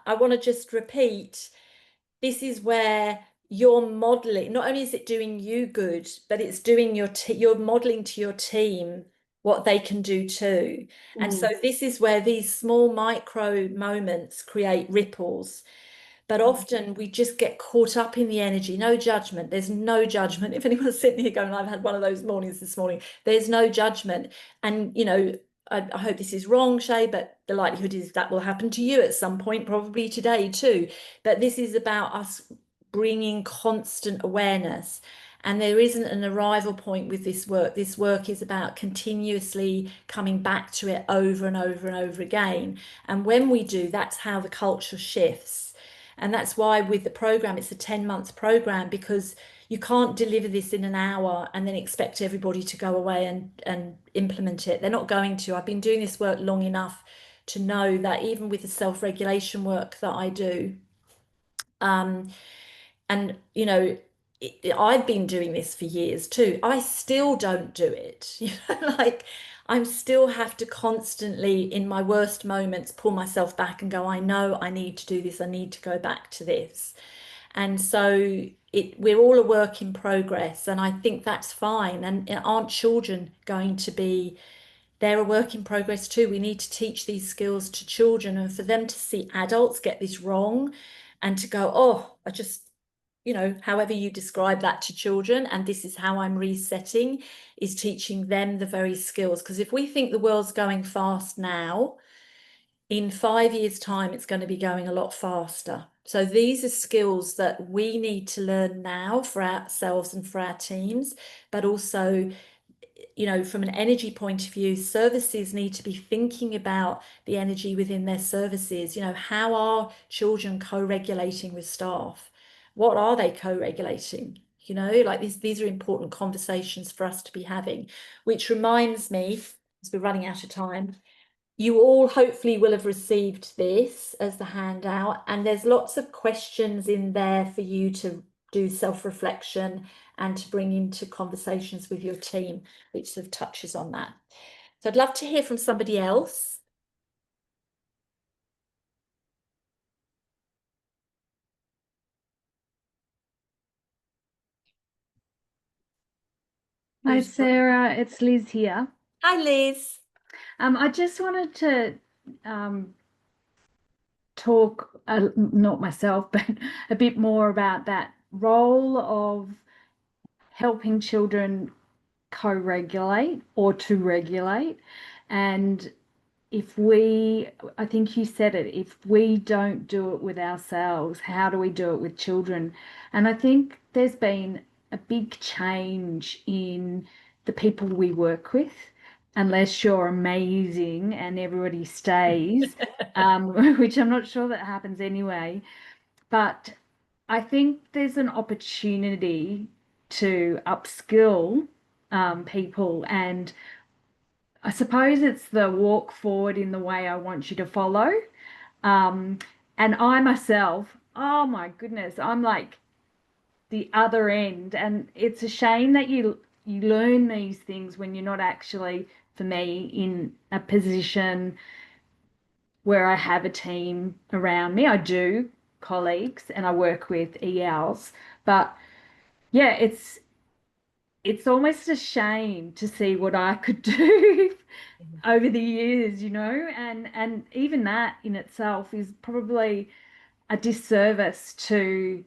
I want to just repeat, this is where you're modeling, not only is it doing you good, but it's doing you're modeling to your team what they can do too. And so this is where these small micro moments create ripples. But often we just get caught up in the energy. No judgment. There's no judgment. If anyone's sitting here going, I've had one of those mornings this morning, there's no judgment. And, I hope this is wrong, Shay, but the likelihood is that will happen to you at some point, probably today too. But this is about us bringing constant awareness. And there isn't an arrival point with this work. This work is about continuously coming back to it over and over and over again. And when we do, that's how the culture shifts. And that's why with the program, it's a 10-month program, because you can't deliver this in an hour and then expect everybody to go away and implement it. They're not going to. I've been doing this work long enough to know that even with the self-regulation work that I do, and I've been doing this for years too, I still don't do it. Like, I still have to constantly, in my worst moments, pull myself back and go, I know I need to do this. I need to go back to this. And so we're all a work in progress. And I think that's fine. And aren't children going to be, they're a work in progress too. We need to teach these skills to children, and for them to see adults get this wrong and to go, oh, I just, however you describe that to children, and this is how I'm resetting, is teaching them the very skills. Because if we think the world's going fast now, in 5 years' time, it's going to be going a lot faster. So these are skills that we need to learn now for ourselves and for our teams, but also, from an energy point of view, services need to be thinking about the energy within their services. How are children co-regulating with staff? What are they co-regulating? You know, like these are important conversations for us to be having, which reminds me, as we're running out of time, you all hopefully will have received this as the handout, and there's lots of questions in there for you to do self-reflection and to bring into conversations with your team, which sort of touches on that. So I'd love to hear from somebody else. Hi Sarah, it's Liz here. Hi Liz. I just wanted to talk, not myself, but a bit more about that role of helping children co-regulate or to regulate. And I think you said it, if we don't do it with ourselves, how do we do it with children? And I think there's been a big change in the people we work with, unless you're amazing and everybody stays, which I'm not sure that happens anyway. But I think there's an opportunity to upskill people, and I suppose it's the walk forward in the way I want you to follow. And I myself, oh my goodness, I'm like the other end. And it's a shame that you learn these things when you're not actually, for me, in a position where I have a team around me. I do colleagues and I work with ELs, but yeah, it's almost a shame to see what I could do over the years, you know, and even that in itself is probably a disservice to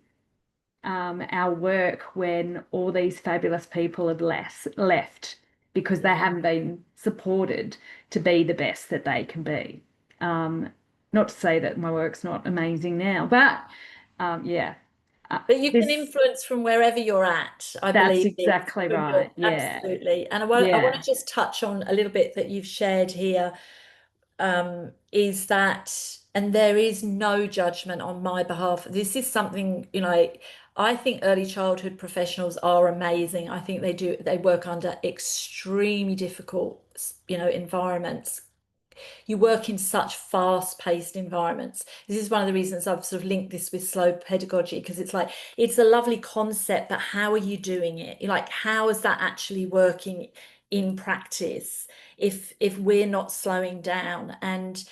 our work when all these fabulous people have left because they haven't been supported to be the best that they can be. Not to say that my work's not amazing now, but yeah. But you can influence from wherever you're at, I That's believe. exactly right. Yeah. Absolutely. And I want to just touch on a little bit that you've shared here, is that, and there is no judgment on my behalf. This is something, you know, I think early childhood professionals are amazing. I think they work under extremely difficult, you know, environments. You work in such fast-paced environments. This is one of the reasons I've sort of linked this with slow pedagogy, because it's like, it's a lovely concept, but how are you doing it? You're like, how is that actually working in practice if we're not slowing down? And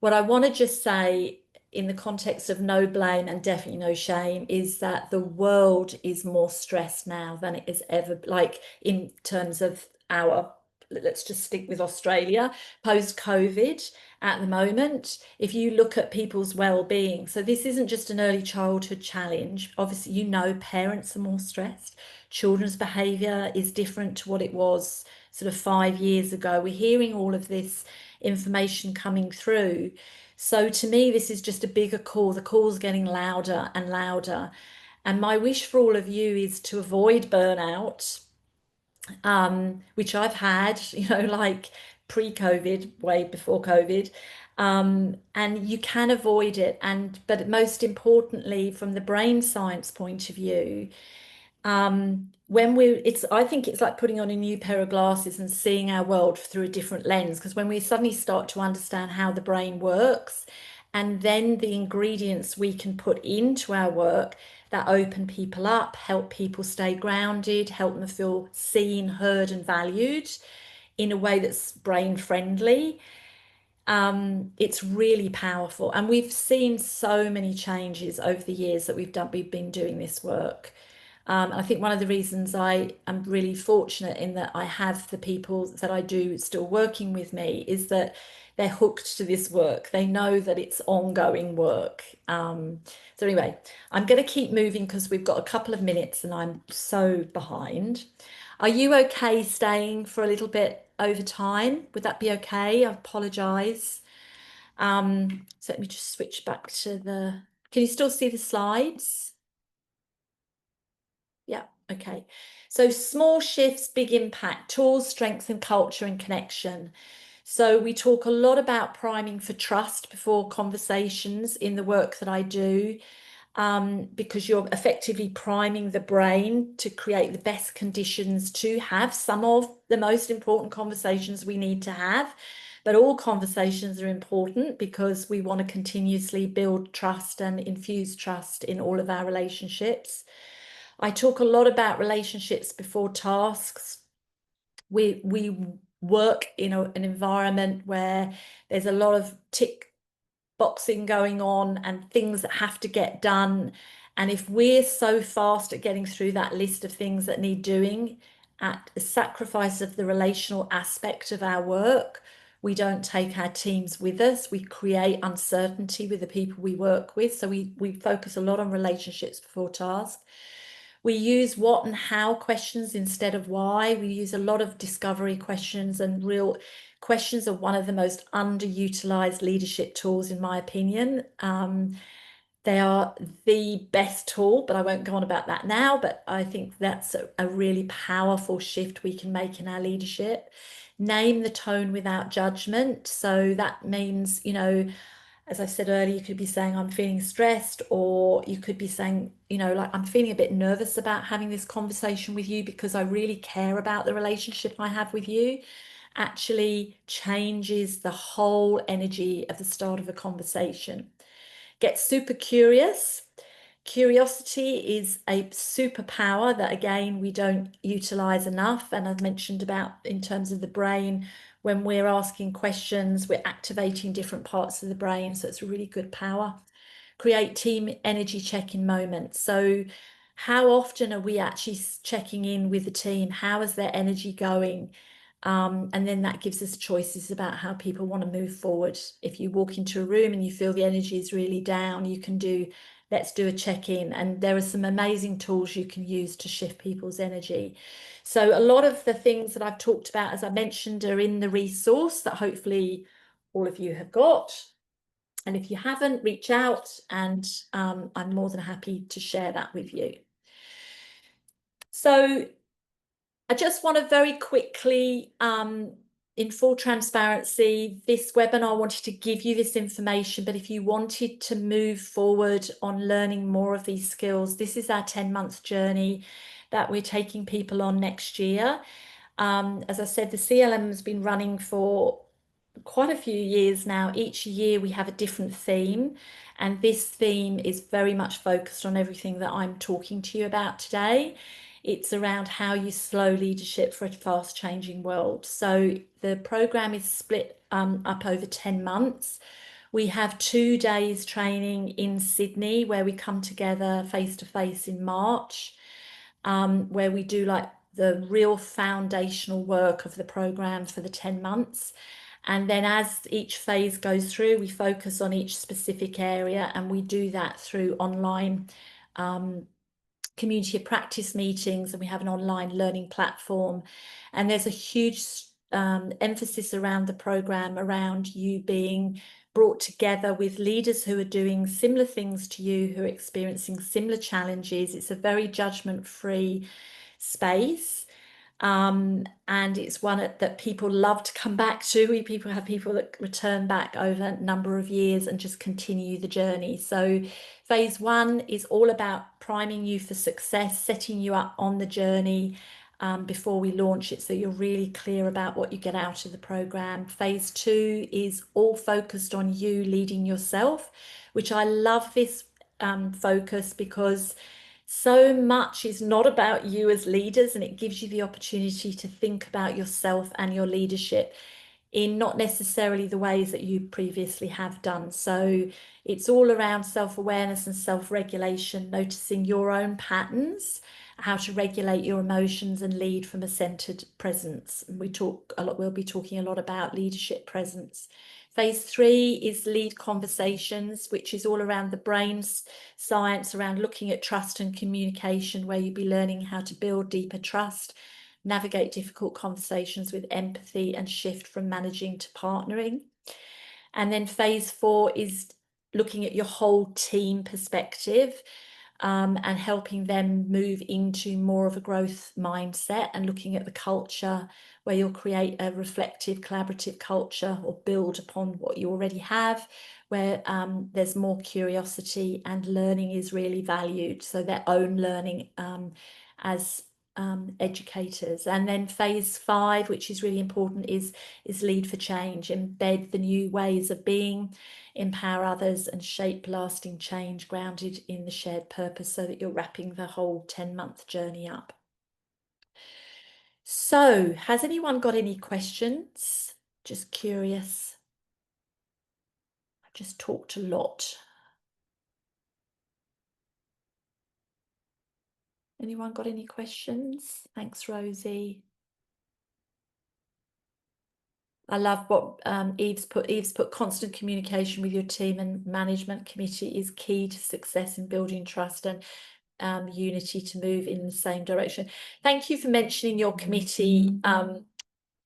what I want to just say in the context of no blame and definitely no shame is that the world is more stressed now than it has ever, like in terms of our, let's just stick with Australia, post-COVID at the moment. If you look at people's well-being, so this isn't just an early childhood challenge. Obviously, you know, parents are more stressed. Children's behaviour is different to what it was sort of 5 years ago. We're hearing all of this information coming through. So to me, this is just a bigger call. The call's getting louder and louder. And my wish for all of you is to avoid burnout, which I've had, you know, like pre-COVID, way before COVID. And you can avoid it. But most importantly, from the brain science point of view, I think it's like putting on a new pair of glasses and seeing our world through a different lens, because when we suddenly start to understand how the brain works and then the ingredients we can put into our work that open people up, help people stay grounded, help them feel seen, heard and valued in a way that's brain friendly, it's really powerful. And we've seen so many changes over the years that we've been doing this work. I think one of the reasons I am really fortunate in that I have the people that I do still working with me is that they're hooked to this work. They know that it's ongoing work. So anyway, I'm going to keep moving because we've got a couple of minutes and I'm so behind. Are you okay staying for a little bit over time? Would that be okay? I apologise. So let me just switch back to can you still see the slides? Yeah, okay. So small shifts, big impact, tools, strength and culture and connection. So we talk a lot about priming for trust before conversations in the work that I do. because you're effectively priming the brain to create the best conditions to have some of the most important conversations we need to have. But all conversations are important because we want to continuously build trust and infuse trust in all of our relationships. I talk a lot about relationships before tasks. We work in an environment where there's a lot of tick boxing going on and things that have to get done. And if we're so fast at getting through that list of things that need doing at the sacrifice of the relational aspect of our work, we don't take our teams with us. We create uncertainty with the people we work with. So we focus a lot on relationships before task. We use what and how questions instead of why. We use a lot of discovery questions, and real questions are one of the most underutilized leadership tools, in my opinion. They are the best tool, but I won't go on about that now. But I think that's a really powerful shift we can make in our leadership. Name the tone without judgment. So that means, you know, as I said earlier, you could be saying, I'm feeling stressed, or you could be saying, you know, like, I'm feeling a bit nervous about having this conversation with you because I really care about the relationship I have with you. Actually changes the whole energy of the start of a conversation. Get super curious. Curiosity is a superpower that, again, we don't utilize enough. And I've mentioned about in terms of the brain, when we're asking questions, we're activating different parts of the brain. So it's a really good power. Create team energy check-in moments. So how often are we actually checking in with the team? How is their energy going? And then that gives us choices about how people want to move forward. If you walk into a room and you feel the energy is really down, you can do, let's do a check-in. And there are some amazing tools you can use to shift people's energy. So a lot of the things that I've talked about, as I mentioned, are in the resource that hopefully all of you have got. And if you haven't, reach out, and I'm more than happy to share that with you. So I just want to very quickly, in full transparency, this webinar wanted to give you this information, but if you wanted to move forward on learning more of these skills, this is our 10-month journey that we're taking people on next year. As I said, the CLM has been running for quite a few years now. Each year we have a different theme, and this theme is very much focused on everything that I'm talking to you about today. It's around how you slow leadership for a fast changing world. So the program is split up over 10 months. We have 2 days training in Sydney where we come together face to face in March, where we do like the real foundational work of the program for the 10 months. And then as each phase goes through, we focus on each specific area, and we do that through online community of practice meetings, and we have an online learning platform. And there's a huge emphasis around the program around you being brought together with leaders who are doing similar things to you, who are experiencing similar challenges. It's a very judgment-free space. And it's one that people love to come back to. We have people that return back over a number of years and just continue the journey. So phase 1 is all about priming you for success, setting you up on the journey before we launch it, so you're really clear about what you get out of the program. Phase 2 is all focused on you leading yourself, which I love this focus, because so much is not about you as leaders, and it gives you the opportunity to think about yourself and your leadership in not necessarily the ways that you previously have done. So it's all around self-awareness and self-regulation, noticing your own patterns, how to regulate your emotions and lead from a centered presence. And we'll be talking a lot about leadership presence. Phase 3 is lead conversations, which is all around the brain's science, around looking at trust and communication, where you'll be learning how to build deeper trust, navigate difficult conversations with empathy, and shift from managing to partnering. And then phase 4 is looking at your whole team perspective, and helping them move into more of a growth mindset and looking at the culture where you'll create a reflective, collaborative culture or build upon what you already have, where there's more curiosity and learning is really valued. So their own learning as educators. And then phase 5, which is really important, is lead for change, embed the new ways of being, empower others, and shape lasting change grounded in the shared purpose, so that you're wrapping the whole 10-month journey up. So has anyone got any questions? Just curious. I just talked a lot. Anyone got any questions? Thanks, Rosie. I love what Eve's put. Eve's put constant communication with your team and management committee is key to success in building trust and unity to move in the same direction. Thank you for mentioning your committee,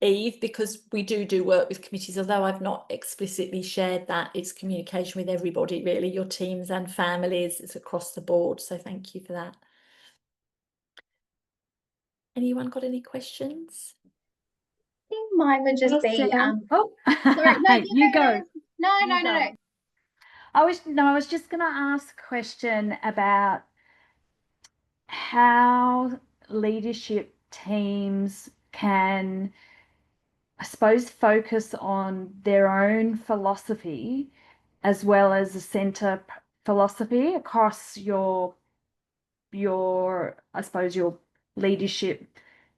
Eve, because we do work with committees, although I've not explicitly shared that. It's communication with everybody, really, your teams and families. It's across the board. So thank you for that. Anyone got any questions? I think mine would just be oh, sorry, no, you go. No. I was just going to ask a question about how leadership teams can, I suppose, focus on their own philosophy as well as a centre philosophy across your I suppose your leadership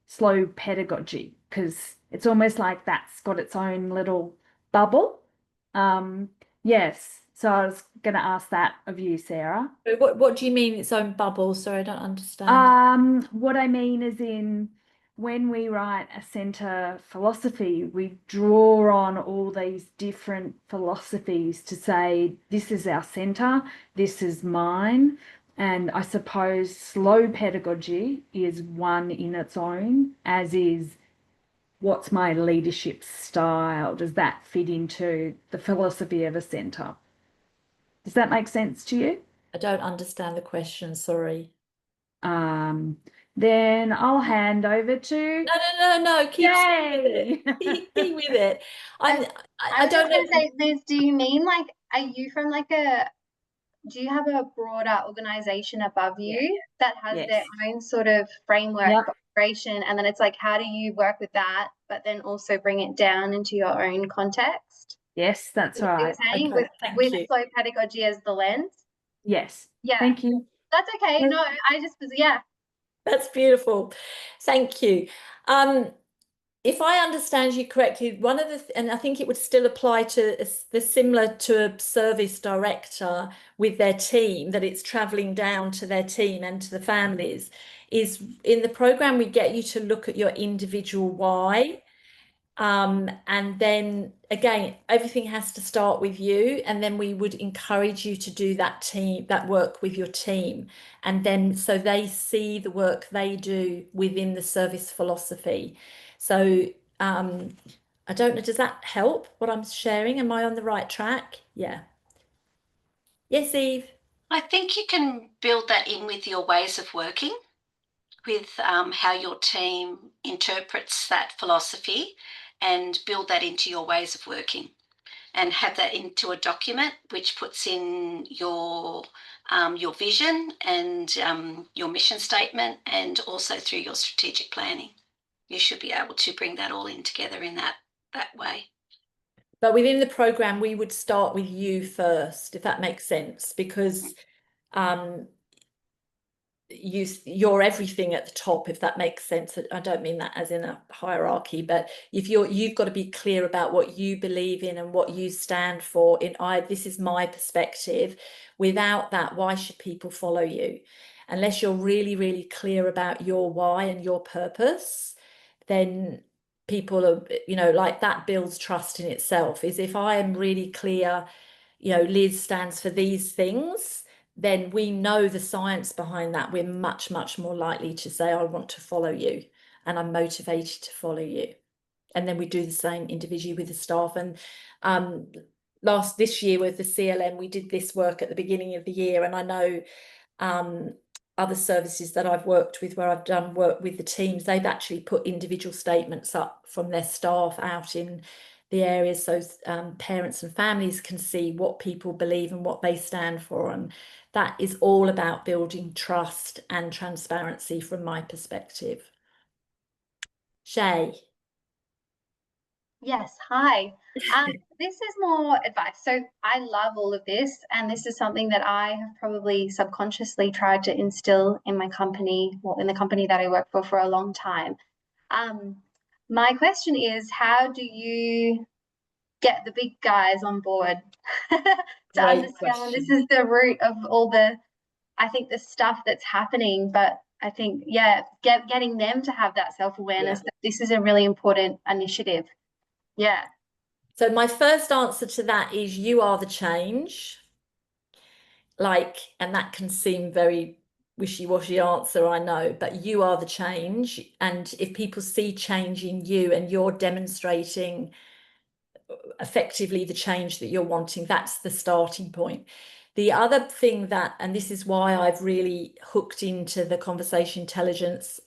slow pedagogy, because it's almost like that's got its own little bubble. Yes, so I was going to ask that of you, Sarah. What do you mean its own bubble? Sorry, I don't understand. What I mean is, in when we write a centre philosophy, we draw on all these different philosophies to say, this is our centre, this is mine. And I suppose slow pedagogy is one in its own, as is what's my leadership style? Does that fit into the philosophy of a centre? Does that make sense to you? I don't understand the question, sorry. Then I'll hand over to... No, keep with it. Keep with it. I don't know. Say, Liz, do you mean like, are you from like do you have a broader organization above you that has their own sort of framework for operation, and then it's like, how do you work with that but then also bring it down into your own context? Yes, that's right. Saying okay, with slow pedagogy as the lens? Yes. Yeah. Thank you. That's okay. No, I just was, That's beautiful. Thank you. If I understand you correctly, one of the, and I think it would still apply to the similar to a service director with their team, that it's traveling down to their team and to the families, is in the program we get you to look at your individual why. And then again, everything has to start with you, and then we would encourage you to do that work with your team, and then so they see the work they do within the service philosophy. So I don't know, does that help what I'm sharing? Am I on the right track? Yeah. Yes, Eve? I think you can build that in with your ways of working, with how your team interprets that philosophy, and build that into your ways of working, and have that into a document which puts in your vision and your mission statement, and also through your strategic planning. You should be able to bring that all in together in that way. But within the program, we would start with you first, if that makes sense, because you're everything at the top, if that makes sense. I don't mean that as in a hierarchy, but if you've got to be clear about what you believe in and what you stand for. This is my perspective. Without that, why should people follow you? Unless you're really, really clear about your why and your purpose, then people are, like, that builds trust in itself. Is if I am really clear, Liz stands for these things, then we know the science behind that. We're much, much more likely to say, I want to follow you and I'm motivated to follow you. And then we do the same individually with the staff. And this year with the CLM, we did this work at the beginning of the year. And I know other services that I've worked with, where I've done work with the teams, they've actually put individual statements up from their staff out in the areas, so parents and families can see what people believe and what they stand for. And that is all about building trust and transparency from my perspective. Shay. Yes, hi. This is more advice. So I love all of this, and this is something that I have probably subconsciously tried to instill in my company, well, in the company that I work for a long time. My question is, how do you get the big guys on board to Great understand this question. is the root of all the, I think, the stuff that's happening? But I think, yeah, getting them to have that self-awareness that this is a really important initiative. Yeah. So my first answer to that is you are the change. Like, and that can seem very wishy-washy answer, I know, but you are the change. And if people see change in you and you're demonstrating effectively the change that you're wanting, that's the starting point. The other thing that, and this is why I've really hooked into the conversation intelligence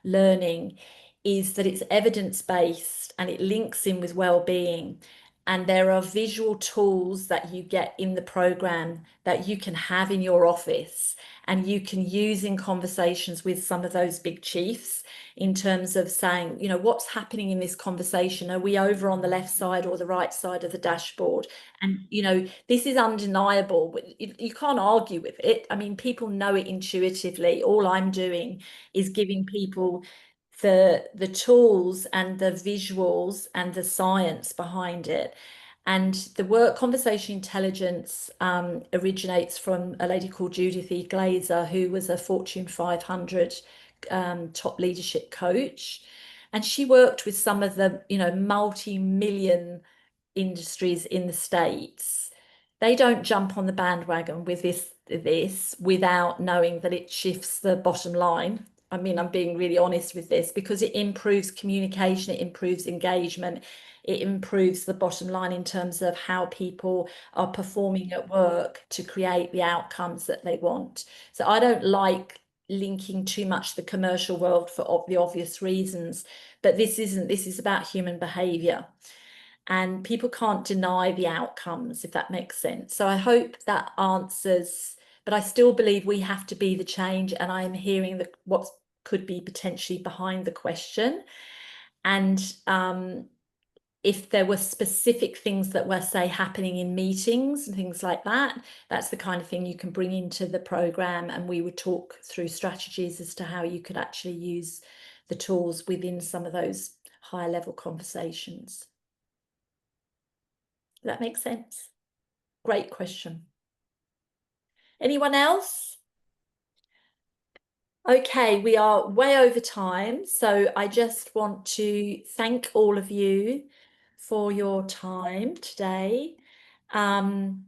learning, is that it's evidence-based and it links in with well-being. And there are visual tools that you get in the program that you can have in your office and you can use in conversations with some of those big chiefs, in terms of saying, you know, what's happening in this conversation? Are we over on the left side or the right side of the dashboard? And, you know, this is undeniable. You can't argue with it. I mean, people know it intuitively. All I'm doing is giving people the tools and the visuals and the science behind it. And the work conversation intelligence originates from a lady called Judith E. Glazer, who was a Fortune 500 top leadership coach. And she worked with some of the, you know, multi-million industries in the States. They don't jump on the bandwagon with this without knowing that it shifts the bottom line. I mean, I'm being really honest with this, because it improves communication, it improves engagement, it improves the bottom line in terms of how people are performing at work to create the outcomes that they want. So I don't like linking too much the commercial world for the obvious reasons, but this is about human behavior. And people can't deny the outcomes, if that makes sense. So I hope that answers, but I still believe we have to be the change. And I am hearing what could be potentially behind the question. And if there were specific things that were, say, happening in meetings and things like that, that's the kind of thing you can bring into the program. And we would talk through strategies as to how you could actually use the tools within some of those higher level conversations. Does that make sense? Great question. Anyone else? Okay, we are way over time. So I just want to thank all of you for your time today. And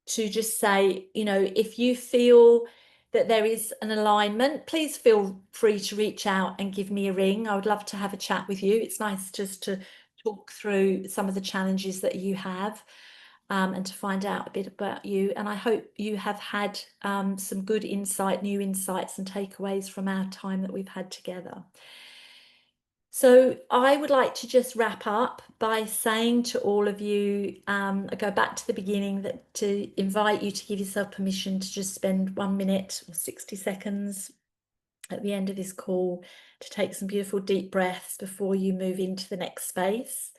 to just say, you know, if you feel that there is an alignment, please feel free to reach out and give me a ring. I would love to have a chat with you. It's nice just to talk through some of the challenges that you have, and to find out a bit about you. And I hope you have had some good insight, new insights and takeaways from our time that we've had together. So I would like to just wrap up by saying to all of you, I go back to the beginning, that to invite you to give yourself permission to just spend 1 minute or 60 seconds at the end of this call to take some beautiful deep breaths before you move into the next space.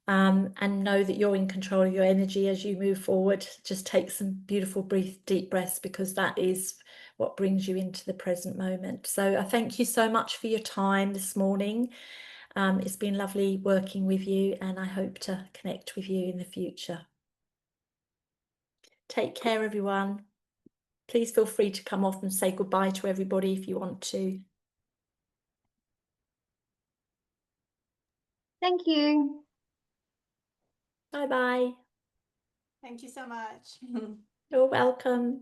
And know that you're in control of your energy as you move forward. Just take some beautiful deep breaths, because that is what brings you into the present moment. So I thank you so much for your time this morning. It's been lovely working with you, and I hope to connect with you in the future. Take care, everyone. Please feel free to come off and say goodbye to everybody if you want to. Thank you. Bye-bye. Thank you so much. You're welcome.